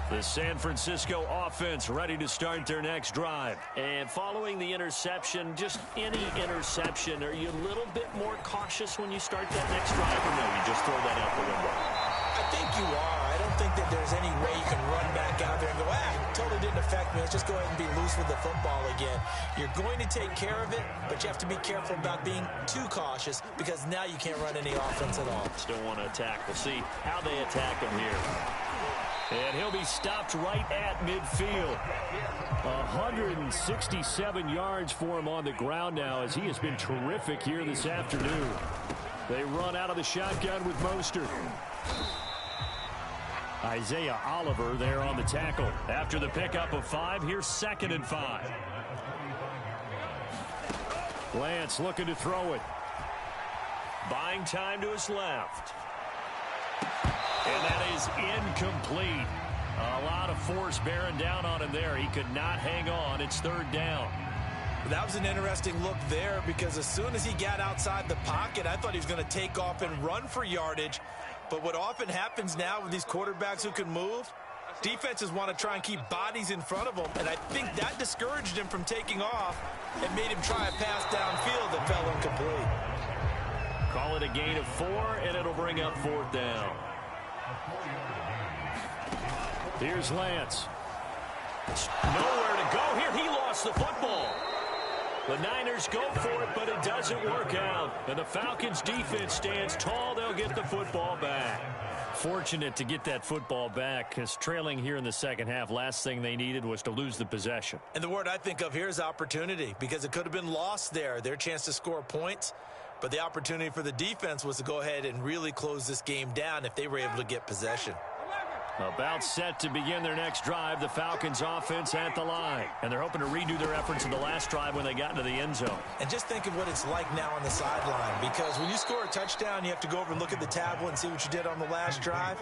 The San Francisco offense ready to start their next drive. And following the interception, just any interception, are you a little bit more cautious when you start that next drive, or no, you just throw that out the window? I think you are. I don't think that there's any way you can run back out there and go, it totally didn't affect me. Let's just go ahead and be loose with the football again. You're going to take care of it, but you have to be careful about being too cautious because now you can't run any offense at all. Still want to attack. We'll see how they attack him here. And he'll be stopped right at midfield. 167 yards for him on the ground now as he has been terrific here this afternoon. They run out of the shotgun with Mostert. Isaiah Oliver there on the tackle. After the pickup of 5, here's 2nd and 5. Lance looking to throw it. Buying time to his left. And that is incomplete. A lot of force bearing down on him there. He could not hang on. It's 3rd down. That was an interesting look there because as soon as he got outside the pocket, I thought he was going to take off and run for yardage. But what often happens now with these quarterbacks who can move, defenses want to try and keep bodies in front of them. And I think that discouraged him from taking off and made him try a pass downfield that fell incomplete. Call it a gain of 4, and it'll bring up 4th down. Here's Lance. Nowhere to go here. He lost the football. The Niners go for it, but it doesn't work out. And the Falcons' defense stands tall. They'll get the football back. Fortunate to get that football back because trailing here in the second half, last thing they needed was to lose the possession. And the word I think of here is opportunity because it could have been lost there. Their chance to score points. But the opportunity for the defense was to go ahead and really close this game down if they were able to get possession. About set to begin their next drive, the Falcons offense at the line. And they're hoping to redo their efforts in the last drive when they got into the end zone. And just think of what it's like now on the sideline, because when you score a touchdown, you have to go over and look at the tablet and see what you did on the last drive.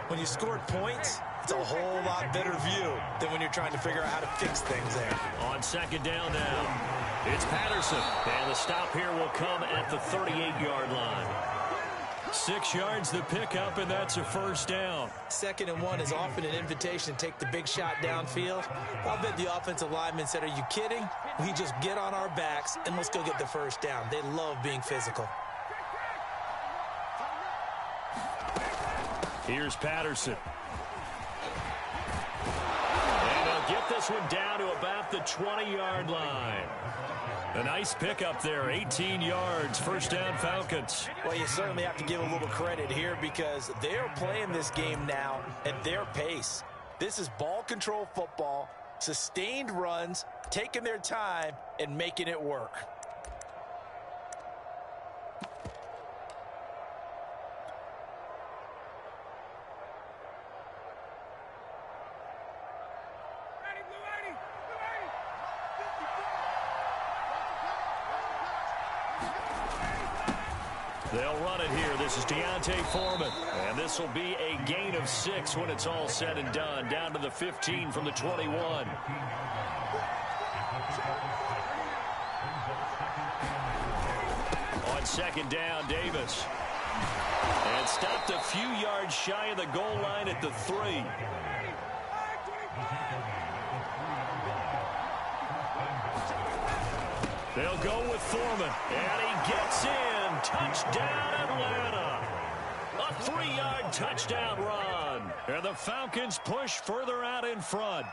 When you scored points, it's a whole lot better view than when you're trying to figure out how to fix things there. On 2nd down now, it's Patterson. And the stop here will come at the 38-yard line. 6 yards the pickup, and that's a 1st down. 2nd and 1 is often an invitation to take the big shot downfield. I'll bet the offensive lineman said, are you kidding? We just get on our backs, and let's go get the 1st down. They love being physical. Here's Patterson. And they'll get this one down to about the 20-yard line. A nice pickup there, 18 yards, 1st down Falcons. Well, you certainly have to give a little credit here because they're playing this game now at their pace. This is ball control football, sustained runs, taking their time, and making it work. They'll run it here. This is Deontay Foreman. And this will be a gain of 6 when it's all said and done. Down to the 15 from the 21. On 2nd down, Davis. And stopped a few yards shy of the goal line at the 3. They'll go with Foreman. And he gets in. Touchdown, Atlanta. A 3-yard touchdown run. And the Falcons push further out in front.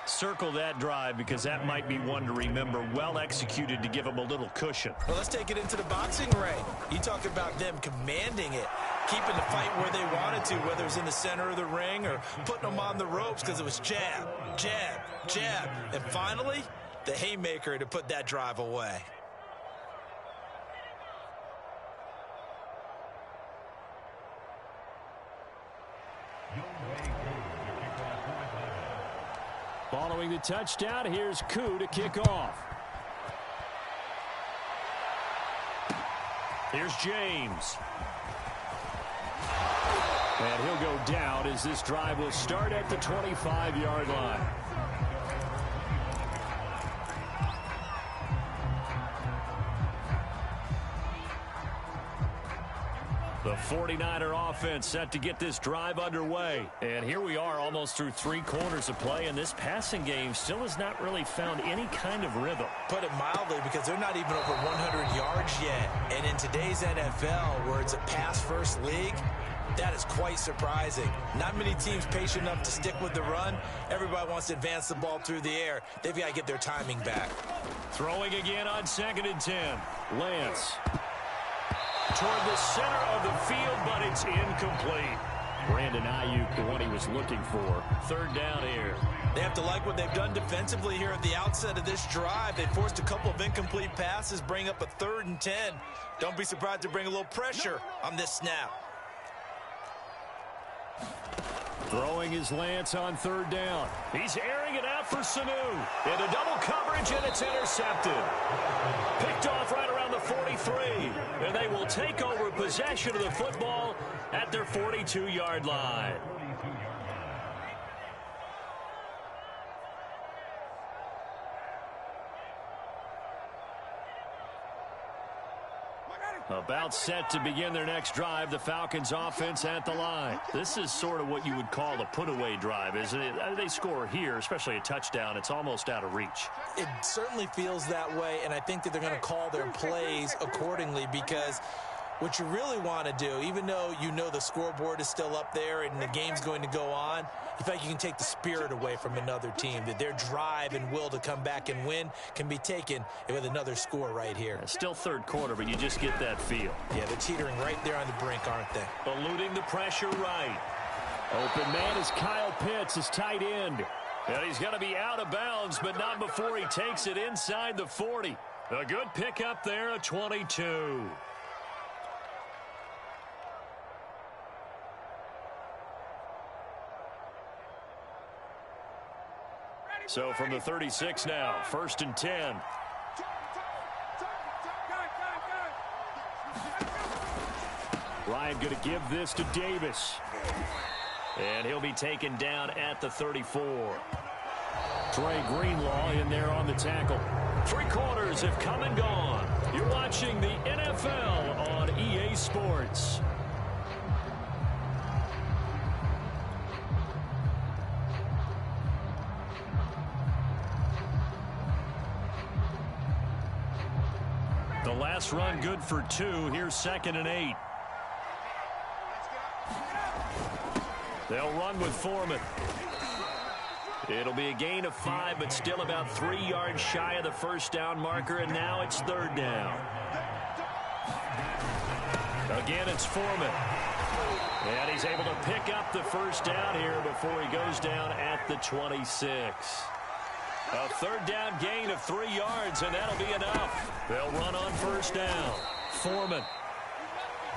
Circle that drive because that might be one to remember. Well executed to give them a little cushion. Well, let's take it into the boxing ring. You talk about them commanding it, keeping the fight where they wanted to, whether it's in the center of the ring or putting them on the ropes because it was jab, jab, jab. And finally, the haymaker to put that drive away. Following the touchdown, here's Koo to kick off. Here's James. And he'll go down as this drive will start at the 25-yard line. The 49er offense set to get this drive underway. And here we are almost through 3 quarters of play, and this passing game still has not really found any kind of rhythm. Put it mildly, because they're not even over 100 yards yet. And in today's NFL, where it's a pass-first league, that is quite surprising. Not many teams patient enough to stick with the run. Everybody wants to advance the ball through the air. They've got to get their timing back. Throwing again on 2nd and 10. Lance. Toward the center of the field, but it's incomplete. Brandon Ayuk, the one he was looking for. 3rd down here. They have to like what they've done defensively here at the outset of this drive. They forced a couple of incomplete passes, bring up a 3rd and 10. Don't be surprised to bring a little pressure on this snap. Throwing his Lance on 3rd down. He's airing it out for Sanu. Into double coverage, and it's intercepted. Picked off right around the 43. And they will take over possession of the football at their 42-yard line. About set to begin their next drive, the Falcons offense at the line. This is sort of what you would call a put-away drive, isn't it? They score here, especially a touchdown. It's almost out of reach. It certainly feels that way, and I think that they're going to call their plays accordingly, because what you really want to do, even though you know the scoreboard is still up there and the game's going to go on, you feel like you can take the spirit away from another team, that their drive and will to come back and win can be taken with another score right here. Still 3rd quarter, but you just get that feel. Yeah, they're teetering right there on the brink, aren't they? Eluding the pressure right. Open man is Kyle Pitts, his tight end. And he's going to be out of bounds, but not before he takes it inside the 40. A good pickup there, a 22. So from the 36 now, 1st and 10. Ryan going to give this to Davis. And he'll be taken down at the 34. Trey Greenlaw in there on the tackle. 3 quarters have come and gone. You're watching the NFL on EA Sports. The last run good for 2. Here's 2nd and 8. They'll run with Foreman. It'll be a gain of 5, but still about 3 yards shy of the 1st down marker, and now it's 3rd down. Again, it's Foreman. And he's able to pick up the 1st down here before he goes down at the 26. A 3rd down gain of 3 yards, and that'll be enough. They'll run on 1st down. Foreman.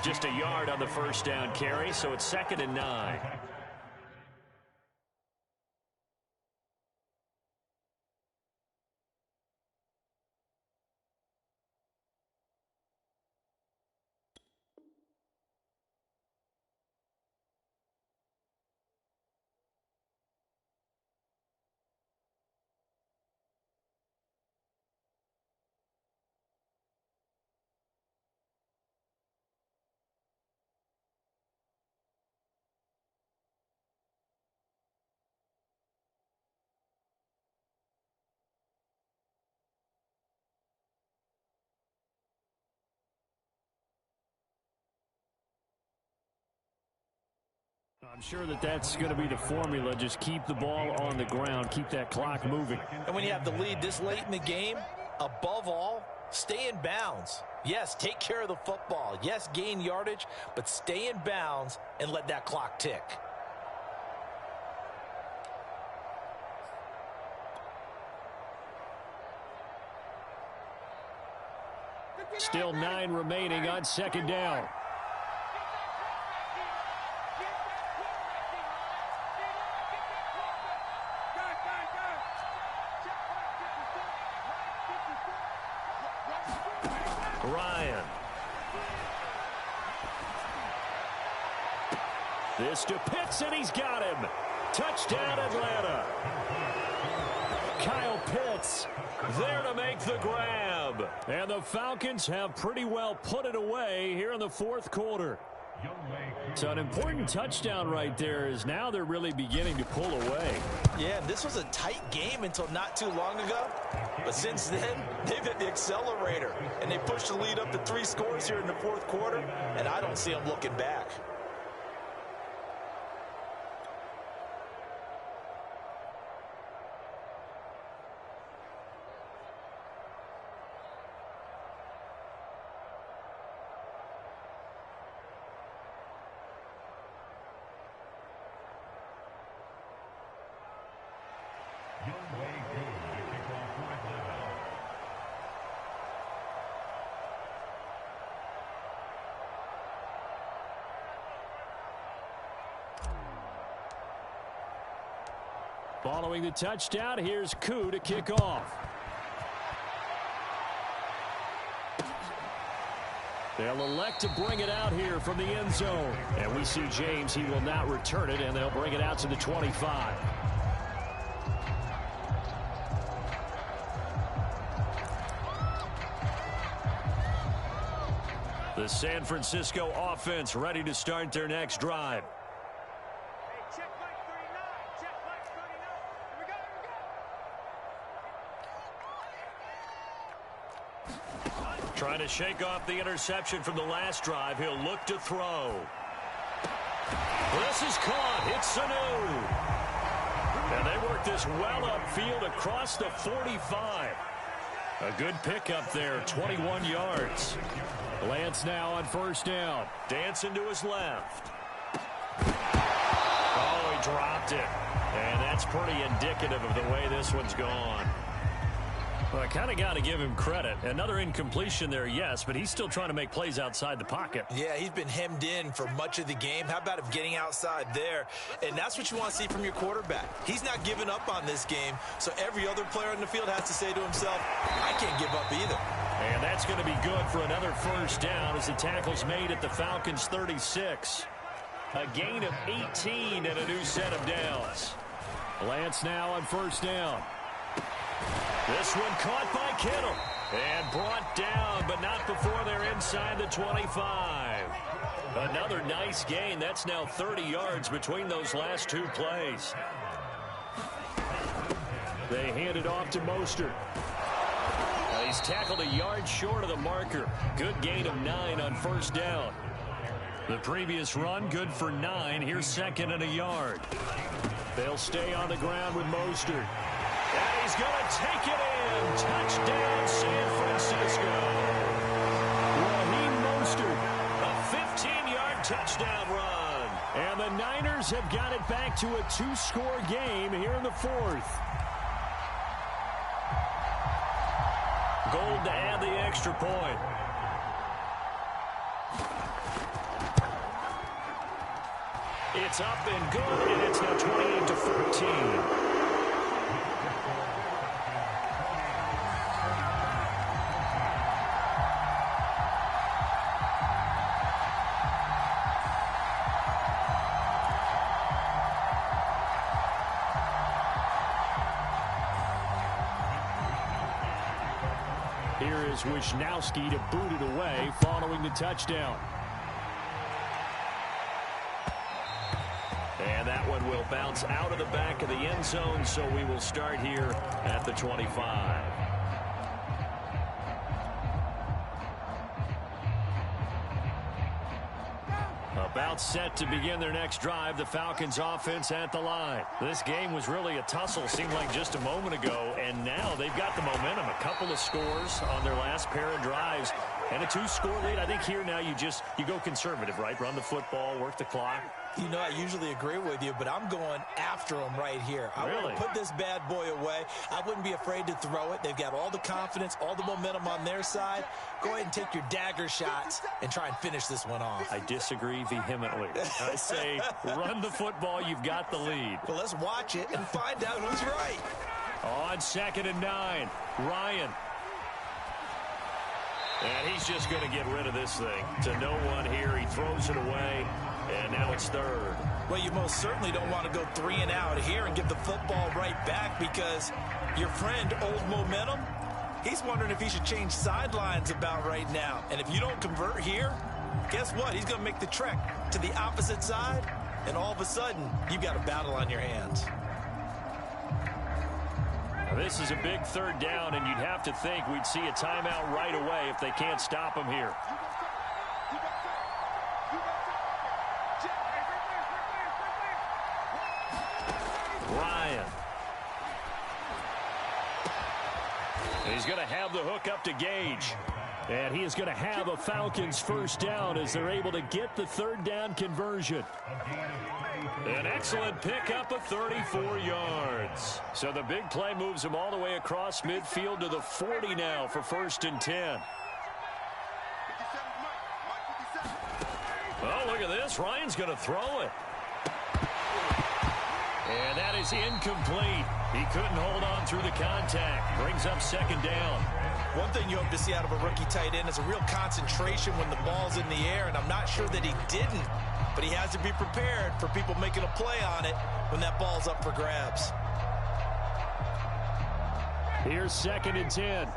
Just a yard on the 1st down carry, so it's 2nd and 9. I'm sure that that's going to be the formula. Just keep the ball on the ground. Keep that clock moving. And when you have the lead this late in the game, above all, stay in bounds. Yes, take care of the football. Yes, gain yardage, but stay in bounds and let that clock tick. Still 9 remaining on 2nd down. Ryan. This to Pitts, and he's got him. Touchdown, Atlanta. Kyle Pitts there to make the grab. And the Falcons have pretty well put it away here in the fourth quarter. So an important touchdown right there, is now they're really beginning to pull away. Yeah, this was a tight game until not too long ago. But since then, they've hit the accelerator. And they pushed the lead up to 3 scores here in the fourth quarter. And I don't see them looking back. Following the touchdown, here's Koo to kick off. They'll elect to bring it out here from the end zone. And we see James, he will not return it, and they'll bring it out to the 25. The San Francisco offense ready to start their next drive. Trying to shake off the interception from the last drive. He'll look to throw. This is caught. It's Sanu. And they work this well upfield across the 45. A good pickup there, 21 yards. Lance now on first down. Dancing to his left. Oh, he dropped it. And that's pretty indicative of the way this one's gone. Well, I kind of got to give him credit. Another incompletion there, yes, but he's still trying to make plays outside the pocket. Yeah, he's been hemmed in for much of the game. How about him getting outside there? And that's what you want to see from your quarterback. He's not giving up on this game, so every other player in the field has to say to himself, I can't give up either. And that's going to be good for another first down as the tackle's made at the Falcons' 36. A gain of 18 and a new set of downs. Lance now on first down. This one caught by Kittle and brought down, but not before they're inside the 25. Another nice gain. That's now 30 yards between those last 2 plays. They hand it off to Mostert. He's tackled a yard short of the marker. Good gain of 9 on first down. The previous run, good for 9. Here's second and a yard. They'll stay on the ground with Mostert. And he's going to take it in. Touchdown, San Francisco. Raheem Mostert, a 15-yard touchdown run. And the Niners have got it back to a 2-score game here in the fourth. Gold to add the extra point. It's up and good, and it's now 28-14. Here is Wisnowski to boot it away following the touchdown. And that one will bounce out of the back of the end zone, so we will start here at the 25. About set to begin their next drive, the Falcons offense at the line. This game was really a tussle, seemed like just a moment ago, and now they've got the momentum. A couple of scores on their last pair of drives and a 2-score lead. I think here now you go conservative, right? Run the football, work the clock. You know, I usually agree with you, but I'm going after them right here. I really want to put this bad boy away. I wouldn't be afraid to throw it. They've got all the confidence, all the momentum on their side. Go ahead and take your dagger shots and try and finish this one off. I disagree vehemently. I say run the football. You've got the lead. Well, let's watch it and find out who's right. On 2nd and 9, Ryan. And he's just going to get rid of this thing. To no one here. He throws it away. And now it's third. Well, you most certainly don't want to go 3 and out here and give the football right back, because your friend, Old Momentum, he's wondering if he should change sidelines about right now. And if you don't convert here, guess what? He's going to make the trek to the opposite side, and all of a sudden, you've got a battle on your hands. Now, this is a big third down, and you'd have to think we'd see a timeout right away if they can't stop him here. Ryan. He's going to have the hook up to Gage. And he is going to have a Falcons first down as they're able to get the third down conversion. An excellent pickup of 34 yards. So the big play moves him all the way across midfield to the 40 now for 1st and 10. Oh, look at this. Ryan's going to throw it. And that is incomplete. He couldn't hold on through the contact. Brings up 2nd down. One thing you hope to see out of a rookie tight end is a real concentration when the ball's in the air, and I'm not sure that he didn't, but he has to be prepared for people making a play on it when that ball's up for grabs. Here's 2nd and 10.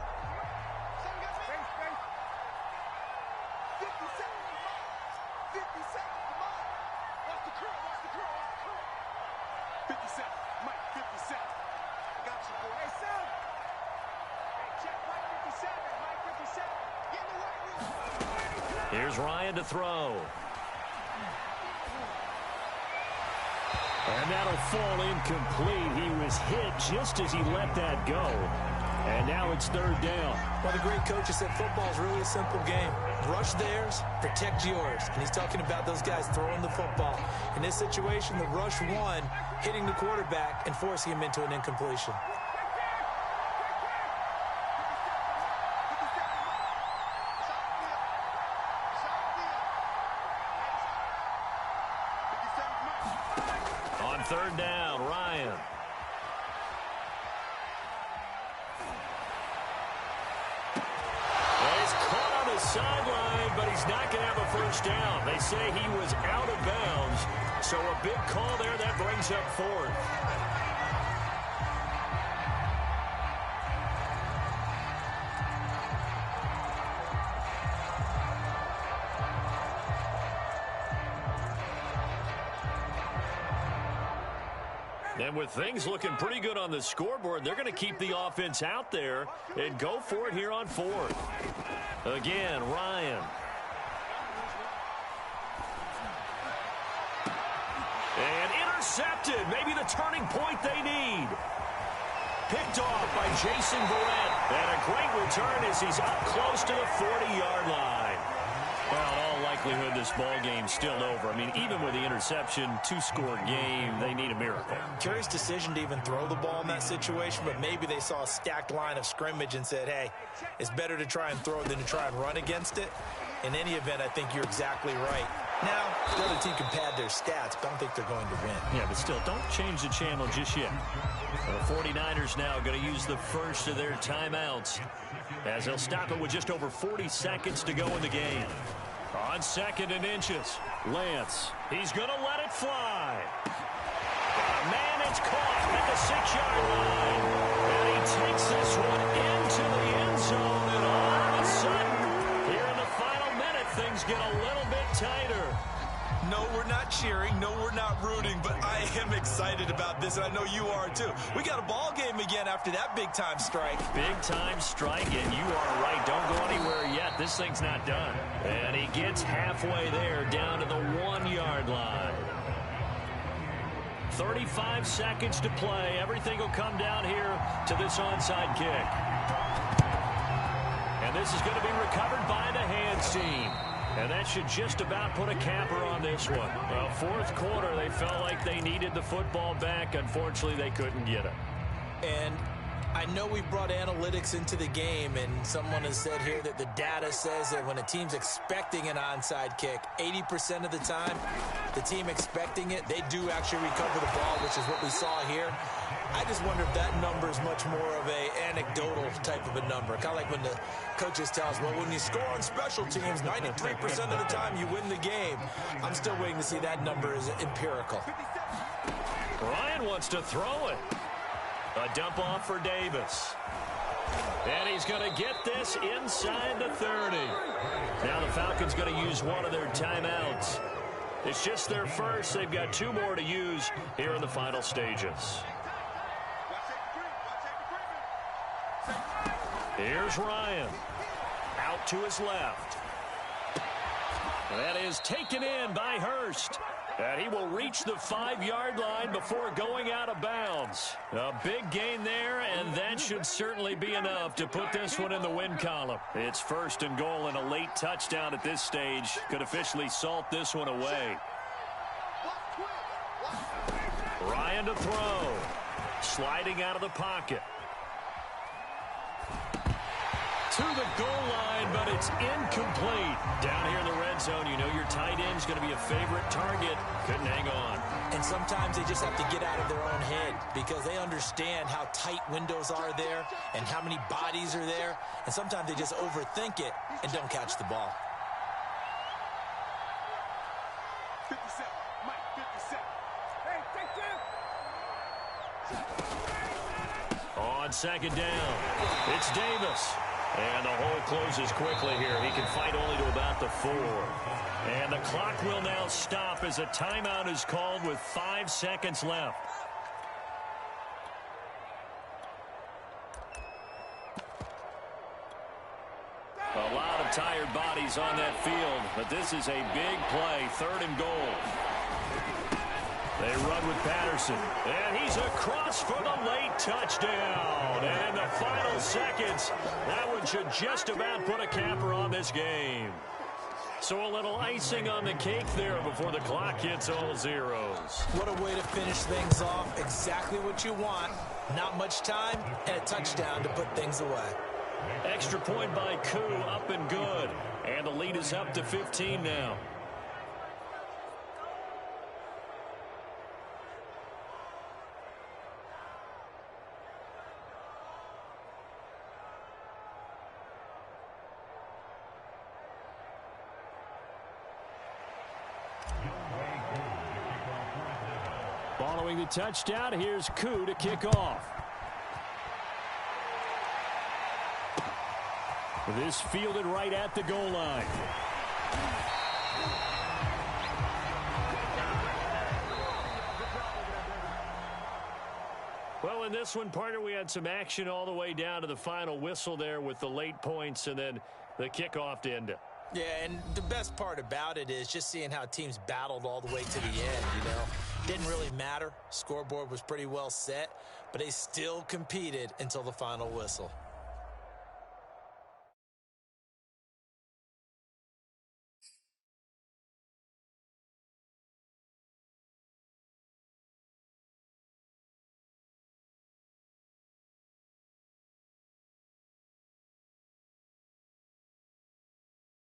Here's Ryan to throw. And that'll fall incomplete. He was hit just as he let that go. And now it's 3rd down. Well, the great coach has said football is really a simple game. Rush theirs, protect yours. And he's talking about those guys throwing the football. In this situation, the rush won, hitting the quarterback and forcing him into an incompletion. On 3rd down, Ryan. He's caught on the sideline, but he's not going to have a first down. They say he was out of bounds, so a big call there. That brings up 4th. And with things looking pretty good on the scoreboard, they're going to keep the offense out there and go for it here on 4th. Again, Ryan. And intercepted. Maybe the turning point they need. Picked off by Jason Verrett. And a great return as he's up close to the 40-yard line. Well, in all likelihood, this ball game's still over. I mean, even with the interception, 2-score game, they need a miracle. Curious decision to even throw the ball in that situation, but maybe they saw a stacked line of scrimmage and said, hey, it's better to try and throw than to try and run against it. In any event, I think you're exactly right. Now, the other team can pad their stats, but I don't think they're going to win. Yeah, but still, don't change the channel just yet. The 49ers now going to use the first of their timeouts as they'll stop it with just over 40 seconds to go in the game. On 2nd and inches, Lance. He's going to let it fly. Man, it's caught at the 6-yard line. And he takes this one into the end zone. And all of a sudden, here in the final minute, things get a little bit tighter. No, we're not cheering. No, we're not rooting. But I am excited about this, and I know you are too. We got a ball game again after that big-time strike. Big-time strike, and you are right. Don't go anywhere yet. This thing's not done. And he gets halfway there, down to the 1-yard line. 35 seconds to play. Everything will come down here to this onside kick. And this is going to be recovered by the hands team. And that should just about put a capper on this one. Well, 4th quarter, they felt like they needed the football back. Unfortunately, they couldn't get it. And I know we brought analytics into the game, and someone has said here that the data says that when a team's expecting an onside kick, 80% of the time, the team expecting it, they do actually recover the ball, which is what we saw here. I just wonder if that number is much more of a anecdotal type of a number. Kind of like when the coaches tell us, well, when you score on special teams, 93% of the time you win the game. I'm still waiting to see that number is empirical. Ryan wants to throw it. A dump off for Davis. And he's going to get this inside the 30. Now the Falcons going to use one of their timeouts. It's just their first. They've got 2 more to use here in the final stages. Here's Ryan. Out to his left. That is taken in by Hurst. And he will reach the 5-yard line before going out of bounds. A big gain there, and that should certainly be enough to put this one in the win column. It's 1st and goal, and a late touchdown at this stage could officially salt this one away. Ryan to throw. Sliding out of the pocket. To the goal line, but it's incomplete. Down here in the red zone, you know your tight end's going to be a favorite target. Couldn't hang on. And sometimes they just have to get out of their own head because they understand how tight windows are there and how many bodies are there. And sometimes they just overthink it and don't catch the ball. 57. Mike, 57. Hey, take care. On 2nd down, it's Davis. And the hole closes quickly here. He can fight only to about the 4. And the clock will now stop as a timeout is called with 5 seconds left. A lot of tired bodies on that field, but this is a big play, 3rd and goal. They run with Patterson, and he's across for the late touchdown. And in the final seconds, that one should just about put a capper on this game. So a little icing on the cake there before the clock hits all zeros. What a way to finish things off. Exactly what you want. Not much time and a touchdown to put things away. Extra point by Koo, up and good. And the lead is up to 15 now. Following the touchdown, here's Koo to kick off. This fielded right at the goal line. Well, in this one, partner, we had some action all the way down to the final whistle there with the late points and then the kickoff to end it. Yeah, and the best part about it is just seeing how teams battled all the way to the end, you know. Didn't really matter. Scoreboard was pretty well set, but they still competed until the final whistle.